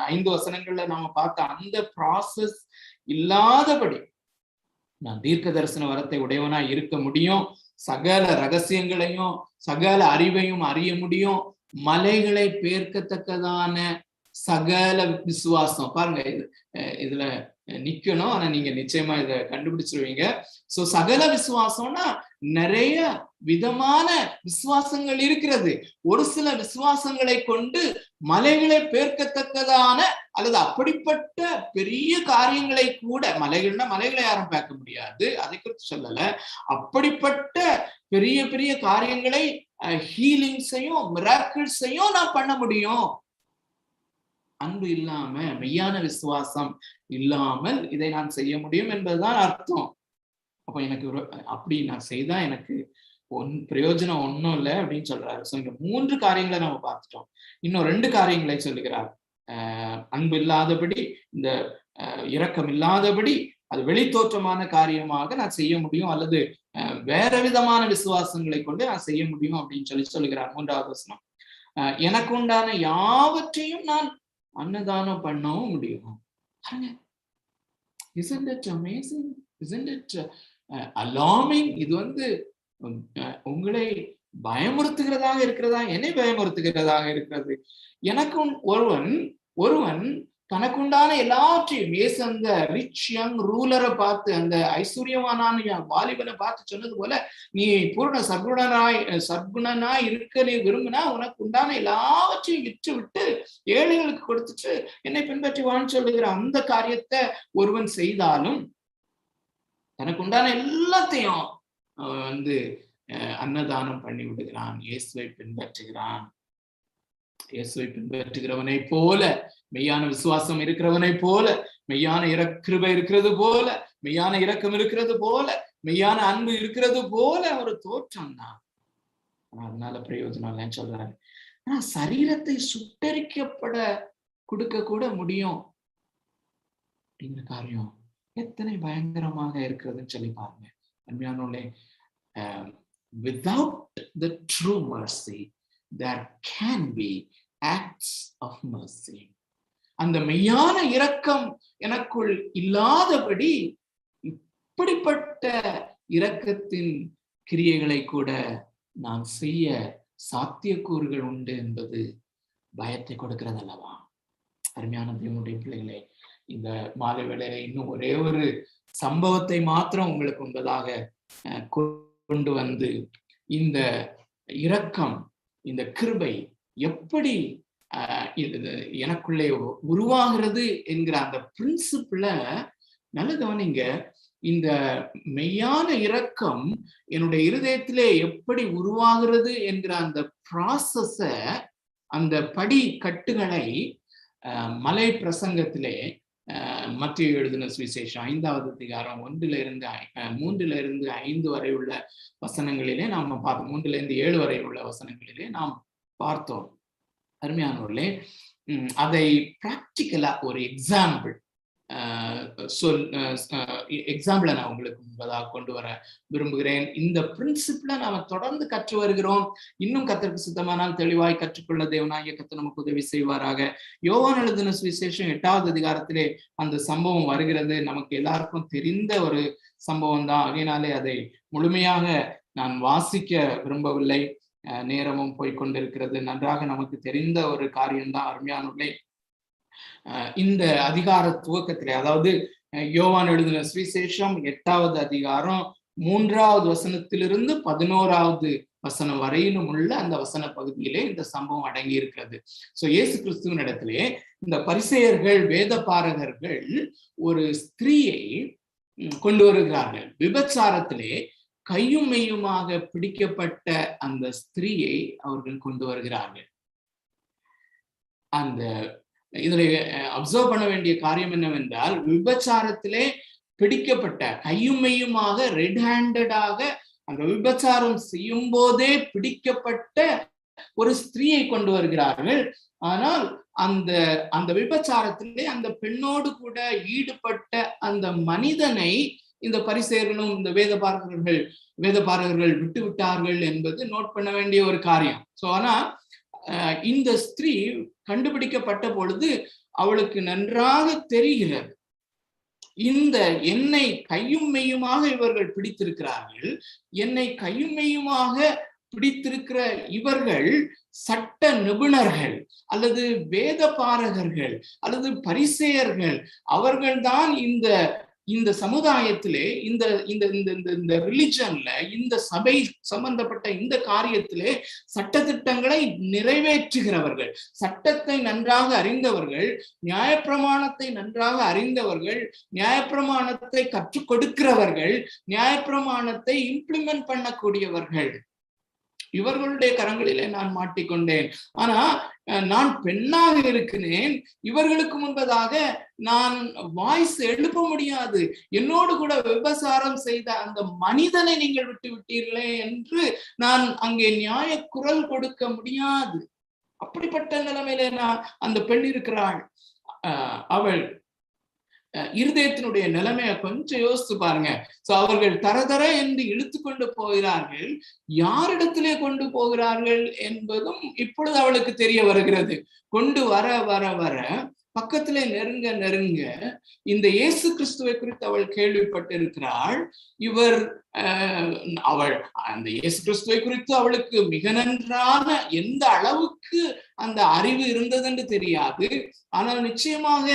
5 வசனங்கள்ல நாம பார்த்த அந்த ப்ராசஸ் இல்லாதபடி நான் தீர்க்க தரிசன வரத்தை உடையவனா இருக்க முடியும், சகல ரகசியங்களையும் சகல அறிவையும் அறிய முடியும், மலைகளை பெயர்க்கத்தக்கதான சகல விசுவாசம். பாருங்க, இதுல நிக்கணும், ஆனா நீங்க நிச்சயமா இதை கண்டுபிடிச்சிருவீங்க. சோ சகல விசுவாசம்னா நிறைய விதமான விசுவாசங்கள் இருக்கிறது. ஒரு சில விசுவாசங்களை கொண்டு மலைகளை பெயர்க்கத்தக்கதான அல்லது அப்படிப்பட்ட பெரிய காரியங்களை கூட, மலைகள்னா மலைகளை யாரும் பார்க்க முடியாது, அதை குறித்து சொல்லல, அப்படிப்பட்ட பெரிய பெரிய காரியங்களை, ஹீலிங்ஸையும் மிராக்கிள்ஸையும் நான் பண்ண முடியும். அன்பு இல்லாம, மெய்யான விசுவாசம் இல்லாமல் இதை நான் செய்ய முடியும் என்பதுதான் அர்த்தம். அப்ப எனக்கு அப்படி நான் செய்தா எனக்கு பிரயோஜனம் ஒன்றும் இல்லை அப்படின்னு சொல்றாரு. ஸோ இங்க 3 காரியங்களை நம்ம பார்த்துட்டோம். இன்னும் 2 காரியங்களை சொல்லுகிறார். அன்பு இல்லாதபடி, இந்த இரக்கம் இல்லாதபடி அது வெளித்தோற்றமான காரியமாக நான் செய்ய முடியும், அல்லது வேற விதமான விசுவாசங்களை கொண்டு நான் செய்ய முடியும் அப்படின்னு சொல்லுகிறார். 3வது வசனம், எனக்கு உண்டான யாவற்றையும் நான் அன்னதானம் பண்ணவும் முடியும். Isn't it amazing? Isn't it alarming? இது உங்களை பயமுறுத்துகிறதாக இருக்கிறதா, என்னை பயமுறுத்துகிறதாக இருக்கிறது. எனக்கு ஒருவன் தனக்குண்டான எல்லாற்றையும், இயேசு அந்த ரிச் யங் ரூலரை பார்த்து, அந்த ஐஸ்வர்யவான வாலிபனை பார்த்து சொன்னது போல, நீ பூர்ண சர்க்குணனாய் இருக்க நீ விரும்பினா உனக்கு உண்டான எல்லாவற்றையும் விற்று விட்டு ஏழைகளுக்கு கொடுத்துட்டு என்னை பின்பற்றி வான்னு சொல்லுகிற அந்த காரியத்தை ஒருவன் செய்தாலும், தனக்கு உண்டான எல்லாத்தையும் அன்னதானம் பண்ணி விடுகிறான், இயேசுவை பின்பற்றுகிறான். இயேசுவை பின்பற்றுகிறவனை போல, மெய்யான விசுவாசம் இருக்கிறவனை போல, மெய்யான கிருபை இருக்கிறது போல, மெய்யான இரக்கம் இருக்கிறது போல, மெய்யான அன்பு இருக்கிறது போல ஒரு தோற்றம் தான். அதனால பிரயோஜனம் இல்லைன்னு சொல்றாரு. ஆனா சரீரத்தை சுட்டரிக்கப்பட கொடுக்க கூட முடியும் அப்படிங்கிற காரியம் எத்தனை பயங்கரமாக இருக்கிறதுன்னு சொல்லி பாருங்க. அன்பானவர்களே, without the true mercy there can be acts of mercy. அந்த மெய்யான இரக்கம் எனக்குள் இல்லாதபடி இப்படிப்பட்ட இரக்கத்தின் கிரியைகளை கூட நான் செய்ய சாத்தியக்கூறுகள் உண்டு என்பது பயத்தை கொடுக்கிறது அல்லவா? அருமையான தேவனுடைய பிள்ளைகளே, இந்த மாலை வேளையில இன்னும் ஒரே ஒரு சம்பவத்தை மாத்திரம் உங்களுக்கு முன்பதாக கொண்டு வந்து, இந்த இரக்கம், இந்த கிருபை எப்படி எனக்குள்ளே உருவாகிறது என்கிற அந்த பிரின்சிபிள நல்ல கவனிங்க. இந்த மெய்யான இரக்கம் என்னுடைய இருதயத்திலே எப்படி உருவாகிறது என்கிற அந்த ப்ராசஸ, அந்த படி கட்டுகளை மலை பிரசங்கத்திலே மத்தேயு எழுதின சுவிசேஷம் 5வது அதிகாரம் 3 to 5 வரை உள்ள வசனங்களிலே நாம் பார்த்தோம். 3 to 7 வரை உள்ள வசனங்களிலே நாம் பார்த்தோம். அருமையானவர்களே, அதை பிராக்டிக்கலா ஒரு எக்ஸாம்பிளை நான் உங்களுக்கு முன்பதாக கொண்டு வர விரும்புகிறேன். இந்த பிரின்சிபிளை நாம தொடர்ந்து கற்று வருகிறோம். இன்னும் கர்த்தருக்கு சித்தமானால் தெளிவாய் கற்றுக்கொள்ள தேவனாகிய கர்த்தர் நமக்கு உதவி செய்வாராக. யோவான் எழுதின சுவிசேஷம் 8வது அதிகாரத்திலே அந்த சம்பவம் வருகிறது. நமக்கு எல்லாருக்கும் தெரிந்த ஒரு சம்பவம் தான். அதனாலே அதை முழுமையாக நான் வாசிக்க விரும்பவில்லை, நேரமும் போய்கொண்டிருக்கிறது. நன்றாக நமக்கு தெரிந்த ஒரு காரியம்தான். அருமையானவர்களே, இந்த அதிகார துவக்கத்திலே, அதாவது யோவான் எழுதின சுவிசேஷம் 8வது அதிகாரம் 3வது வசனத்திலிருந்து 11வது வசனம் வரையிலும் உள்ள அந்த வசன பகுதியிலே இந்த சம்பவம் அடங்கி இருக்கிறது. சோ இயேசு கிறிஸ்துவின் இடத்திலே இந்த பரிசேயர்கள், வேத பாரகர்கள் ஒரு ஸ்திரீயை கொண்டு வருகிறார்கள். விபச்சாரத்திலே கையும் மெய்யுமாக பிடிக்கப்பட்ட அந்த ஸ்திரீயை அவர்கள் கொண்டு வருகிறார்கள். அந்த இதுல அப்சர்வ் பண்ண வேண்டிய காரியம் என்னவென்றால், விபச்சாரத்திலே பிடிக்கப்பட்ட, கையும் மெய்யுமாக ரெட் ஹேண்டடாக அந்த விபச்சாரம் செய்யும் போதே பிடிக்கப்பட்ட ஒரு ஸ்திரீயை கொண்டு வருகிறார்கள். ஆனால் அந்த அந்த விபச்சாரத்திலே அந்த பெண்ணோடு கூட ஈடுபட்ட அந்த மனிதனை இந்த பரிசேயர்களும் இந்த வேதபாரகர்கள் விட்டு விட்டார்கள் என்பது நோட் பண்ண வேண்டிய ஒரு காரியம். சோ ஆனா இந்த ஸ்திரீ கண்டுபிடிக்கப்பட்ட பொழுது அவளுக்கு நன்றாக தெரிகிறது, இந்த என்னை கையும் மெய்யுமாக இவர்கள் பிடித்திருக்கிறார்கள். என்னை கையும் மெய்யுமாக பிடித்திருக்கிற இவர்கள் சட்ட நிபுணர்கள் அல்லது வேத பாரகர்கள் அல்லது பரிசேயர்கள். அவர்கள்தான் இந்த சமுதாயத்திலே, இந்த இந்த இந்த ரிலிஜன்ல, இந்த சபை சம்பந்தப்பட்ட இந்த காரியத்திலே சட்டதிட்டங்களை நிறைவேற்றுகிறவர்கள், சட்டத்தை நன்றாக அறிந்தவர்கள், நியாயப்பிரமாணத்தை நன்றாக அறிந்தவர்கள், நியாயப்பிரமாணத்தை கற்றுக் கொடுக்கிறவர்கள், நியாயப்பிரமாணத்தை இம்ப்ளிமெண்ட் பண்ணக்கூடியவர்கள். இவர்களுடைய கரங்களிலே நான் மாட்டிக்கொண்டேன். ஆனா நான் பெண்ணாக இருக்கிறேன். இவர்களுக்கு முன்பதாக நான் வாய்ஸ் எழுப்ப முடியாது. என்னோடு கூட விபசாரம் செய்த அந்த மனிதனை நீங்கள் விட்டு விட்டீர்களே என்று நான் அங்கே நியாய குரல் கொடுக்க முடியாது. அப்படிப்பட்ட நிலைமையில நான் அந்த பெண் இருக்கிறாள். அவள் இருதயத்தினுடைய நிலைமையை கொஞ்சம் யோசித்து பாருங்க. சோ அவர்கள் தரதர என்று இழுத்து கொண்டு போகிறார்கள். யாரிடத்திலே கொண்டு போகிறார்கள் என்பதும் இப்பொழுது அவளுக்கு தெரிய வருகிறது. கொண்டு வர வர வர பக்கத்திலே நெருங்க நெருங்க இந்த இயேசு கிறிஸ்துவை குறித்து அவள் கேள்விப்பட்டிருக்கிறாள். அவள் அந்த இயேசு கிறிஸ்துவை குறித்து அவளுக்கு மிக நன்றான எந்த அளவுக்கு அந்த அறிவு இருந்ததென்று தெரியாது. ஆனால் நிச்சயமாக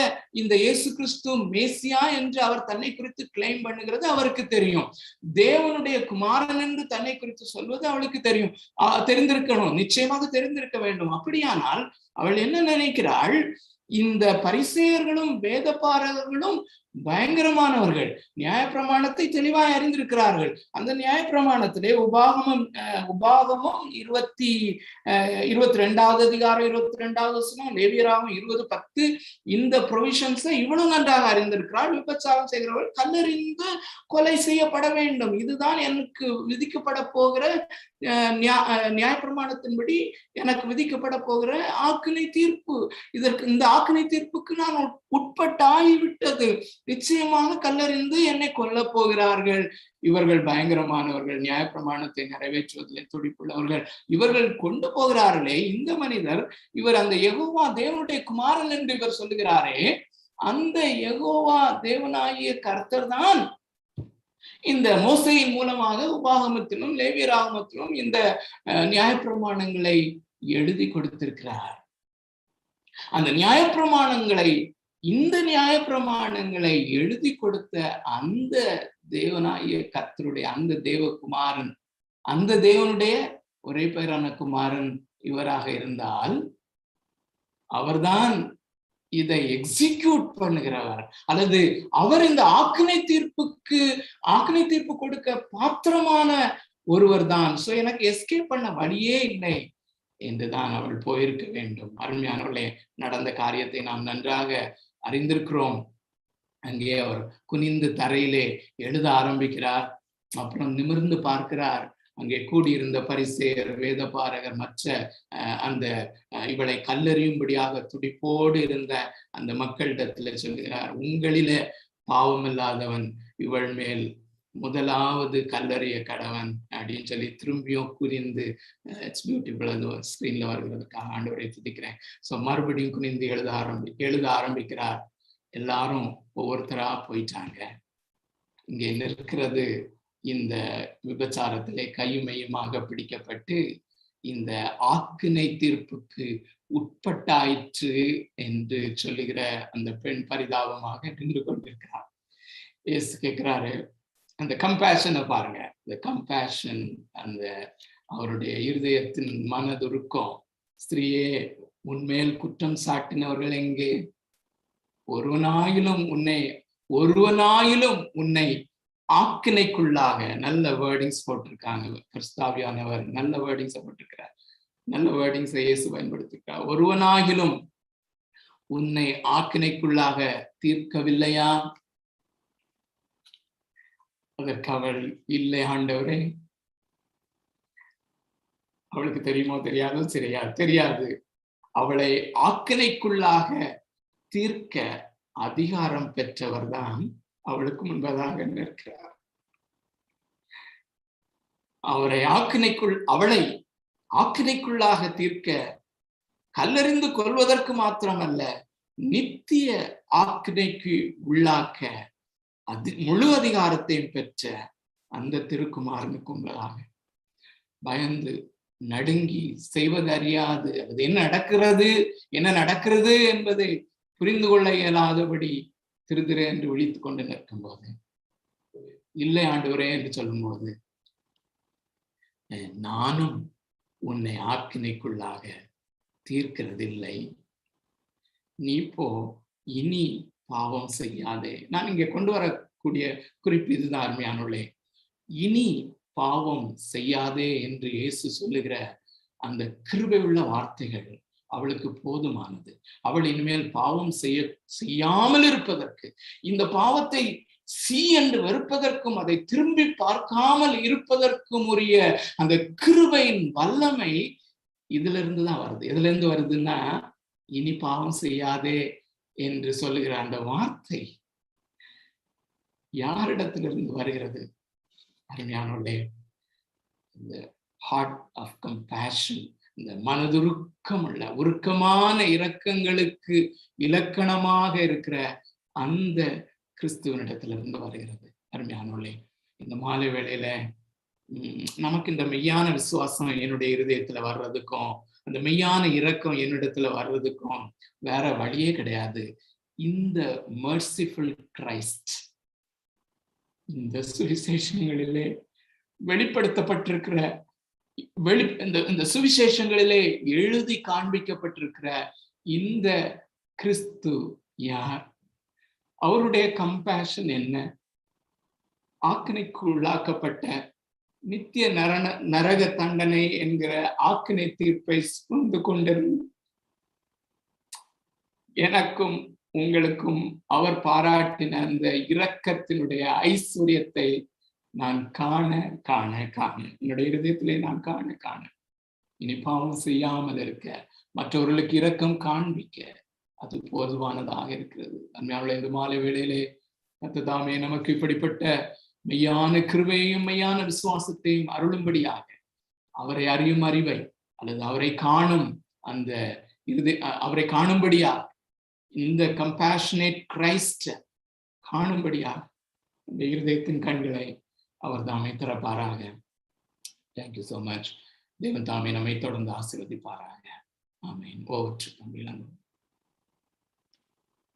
இந்த இயேசு கிறிஸ்து மேசியா என்று அவர் தன்னை குறித்து கிளைம் பண்ணுகிறது அவருக்கு தெரியும். தேவனுடைய குமாரன் என்று தன்னை குறித்து சொல்வது அவளுக்கு தெரிந்திருக்கணும், நிச்சயமாக தெரிந்திருக்க வேண்டும். அப்படியானால் அவள் என்ன நினைக்கிறாள்? இந்த பரிசேயர்களும் வேத பாரகர்களும் பயங்கரமானவர்கள், நியாயப்பிரமாணத்தை தெளிவாய் அறிந்திருக்கிறார்கள். அந்த நியாயப்பிரமாணத்திலே உபாகமம் 22வது அதிகாரம் 22வது வசனம், லேவியராகமம் 20:10 இந்த ப்ரொவிஷன்ஸை இவ்வளவு நன்றாக அறிந்திருக்கிறாள். விபச்சாரம் செய்கிறவர்கள் கல்லெறிந்து கொலை செய்யப்பட வேண்டும். இதுதான் எனக்கு விதிக்கப்பட போகிற நியாயப்பிரமாணத்தின்படி எனக்கு விதிக்கப்பட போகிற ஆக்கினை தீர்ப்பு. இந்த ஆக்கினை தீர்ப்புக்கு நான் உட்பட்டாகிவிட்டது. நிச்சயமாக கல்லறிந்து என்னை கொல்ல போகிறார்கள். இவர்கள் பயங்கரமானவர்கள், நியாயப்பிரமாணத்தை நிறைவேற்றுவதிலே துடிப்புள்ளவர்கள். இவர்கள் கொண்டு போகிறார்களே இந்த மனிதர், இவர் அந்த யெகோவா தேவனுடைய குமாரன் என்று இவர் சொல்லுகிறாரே, அந்த யெகோவா தேவனாகிய கர்த்தர் தான் இந்த மோசையின் மூலமாக உபாகமத்திலும் லேவியராகமத்திலும் இந்த நியாயப்பிரமாணங்களை எழுதி கொடுத்திருக்கிறார். அந்த இந்த நியாயப்பிரமாணங்களை எழுதி கொடுத்த அந்த தேவனாகிய கர்த்தருடைய அந்த தேவகுமாரன், அந்த தேவனுடைய ஒரே பேரான குமாரன் இவராக இருந்தால் அவர்தான் இதை எக்ஸிக்யூட் பண்ணுகிறவர், அல்லது அவர் இந்த ஆக்கினை தீர்ப்பு கொடுக்க பாத்திரமான ஒருவர் தான். சோ எனக்கு எஸ்கேப் பண்ண வழியே இல்லை என்றுதான் அவள் போயிருக்க வேண்டும். அருமையானவர்களே, நடந்த காரியத்தை நாம் நன்றாக அறிந்திருக்கிறோம். அங்கே அவர் குனிந்து தரையிலே எழுத ஆரம்பிக்கிறார். அப்புறம் நிமிர்ந்து பார்க்கிறார். அங்கே கூடியிருந்த பரிசேயர், வேதபாரகர், மற்ற அந்த இவளை கல்லெறியும்படியாக துடிப்போடு இருந்த அந்த மக்களிடத்துல சொல்கிறார், உங்களிலே பாவமில்லாதவன் இவள் மேல் முதலாவது கல்லறிய கடவன் அப்படின்னு சொல்லி திரும்பியும் குனிந்து, இட்ஸ் பியூட்டிஃபுல், அது ஸ்கிரீன்ல வருகிறதுக்காக ஆண்டவரை துதிக்கிறேன். ஸோ மறுபடியும் குனிந்து எழுத ஆரம்பிக்கிறார். எல்லாரும் ஒவ்வொருத்தரா போயிட்டாங்க. இங்கே நிற்கிறது இந்த விபச்சாரத்திலே கையுமையுமாக பிடிக்கப்பட்டு இந்த ஆக்கினை தீர்ப்புக்கு உட்பட்டாயிற்று என்று சொல்லுகிற அந்த பெண் பரிதாபமாக நின்று கொண்டிருக்கிறார். இயேசு கேட்கிறாரு, அந்த கம்பேஷனை பாருங்க, இந்த கம்பேஷன், அந்த அவருடைய இருதயத்தின் மனதுருக்கம். ஸ்திரீயே, உன்மேல் குற்றம் சாட்டினவர்கள் எங்கே? ஒருவனாயிலும் உன்னை ஆக்கினைக்குள்ளாக, நல்ல வேர்டிங்ஸ் போட்டிருக்காங்க, கிறிஸ்தாவியானவர் நல்ல வேர்டிங்ஸை போட்டிருக்கிறார், நல்ல வேர்டிங்ஸை இயேசு பயன்படுத்திருக்கிறார். ஒருவனாகிலும் உன்னை ஆக்கினைக்குள்ளாக தீர்க்கவில்லையா? அதற்கு அவள், இல்லை ஆண்டவரே. அவளுக்கு தெரியுமோ தெரியாதோ? தெரியாது. அவளை ஆக்கினைக்குள்ளாக தீர்க்க அதிகாரம் பெற்றவர் தான் அவளுக்கு முன்பதாக நிற்கிறார். அவளை ஆக்கினைக்குள்ளாக தீர்க்க, கல்லறிந்து கொள்வதற்கு மாத்திரமல்ல, நித்திய ஆக்கினைக்கு உள்ளாக்க முழு அதிகாரத்தையும் பெற்ற அந்த திருக்குமாரனுக்கு உங்களாக பயந்து நடுங்கி செய்வது அறியாது அது என்ன நடக்கிறது என்பதை புரிந்து கொள்ள இயலாதபடி திரு என்று விழித்துக் கொண்டு நிற்கும் போது, இல்லை ஆண்டவரே என்று சொல்லும் போது, நானும் உன்னை ஆக்கினைக்குள்ளாக தீர்க்கிறதில்லை, நீ போ, இனி பாவம் செய்யாதே. நான் இங்க கொண்டு வரக்கூடிய குறிப்பு இதுதான் அருமையானவர்களே. இனி பாவம் செய்யாதே என்று இயேசு சொல்லுகிற அந்த கிருபை உள்ள வார்த்தைகள் அவளுக்கு போதுமானது. அவள் இனிமேல் பாவம் செய்யாமல் இருப்பதற்கு, இந்த பாவத்தை என்று வெறுப்பதற்கும் அதை திரும்பி பார்க்காமல் இருப்பதற்கும் உரிய அந்த கிருபையின் வல்லமை இதுல இருந்துதான் வருது. எதுல இருந்து வருதுன்னா, இனி பாவம் செய்யாதே என்று சொல்லுகிற அந்த வார்த்தை யாரிடத்திலிருந்து வருகிறது? அருமையானவர்களே, இந்த ஹார்ட் ஆஃப் கம்பேஷன், இந்த மனதுருக்கம் உள்ள உருக்கமான இரக்கங்களுக்கு இலக்கணமாக இருக்கிற அந்த கிறிஸ்துவனிடத்திலிருந்து வருகிறது. அருமையானவர்களே, இந்த மாலை வேளையில நமக்கு இந்த மெய்யான விசுவாசம் என்னுடைய இருதயத்துல வர்றதுக்கும், அந்த மெய்யான இரக்கம் என்னிடத்துல வர்றதுக்கும் வேற வழியே கிடையாது. இந்த மெர்சிஃபுல் கிரைஸ்ட் இந்த சுவிசேஷங்களிலே வெளிப்படுத்தப்பட்டிருக்கிற இந்த சுவிசேஷங்களிலே எழுதி காண்பிக்கப்பட்டிருக்கிற இந்த கிறிஸ்து யார்? அவருடைய கம்பேஷன் என்ன? ஆக்கினைக்கு உள்ளாக்கப்பட்ட நித்திய நரக தண்டனை என்கிற ஆக்கினை தீர்ப்பை சுமந்து கொண்டிருந்த எனக்கும் உங்களுக்கும் அவர் பாராட்டின அந்த இரக்கத்தினுடைய ஐஸ்வர்யத்தை நான் காண காண காண என்னுடைய இருதயத்திலே நான் காண காண இனி பாவம் செய்யாமல் இருக்க, மற்றவர்களுக்கு இரக்கம் காண்பிக்க அது போதுமானதாக இருக்கிறது. அன்மையாளர்களே, இந்த மாலை வேளையிலே கர்த்தர் நமக்கு இப்படிப்பட்ட மெய்யான கிருபையையும் மெய்யான விசுவாசத்தையும் அருளும்படியாக அவரை அறியும் அறிவை அல்லது அவரை காணும் அந்த அவரை காணும்படியாக இந்த கம்பேஷனேட் கிரைஸ்ட் காணும்படியாக இந்த இருதயத்தின் கண்களை அவர் தாமே திறப்பாராக. Thank you so much. தேவன் தாமே நம்மை தொடர்ந்து ஆசீர்வதிப்பாராக. ஆமென். Over to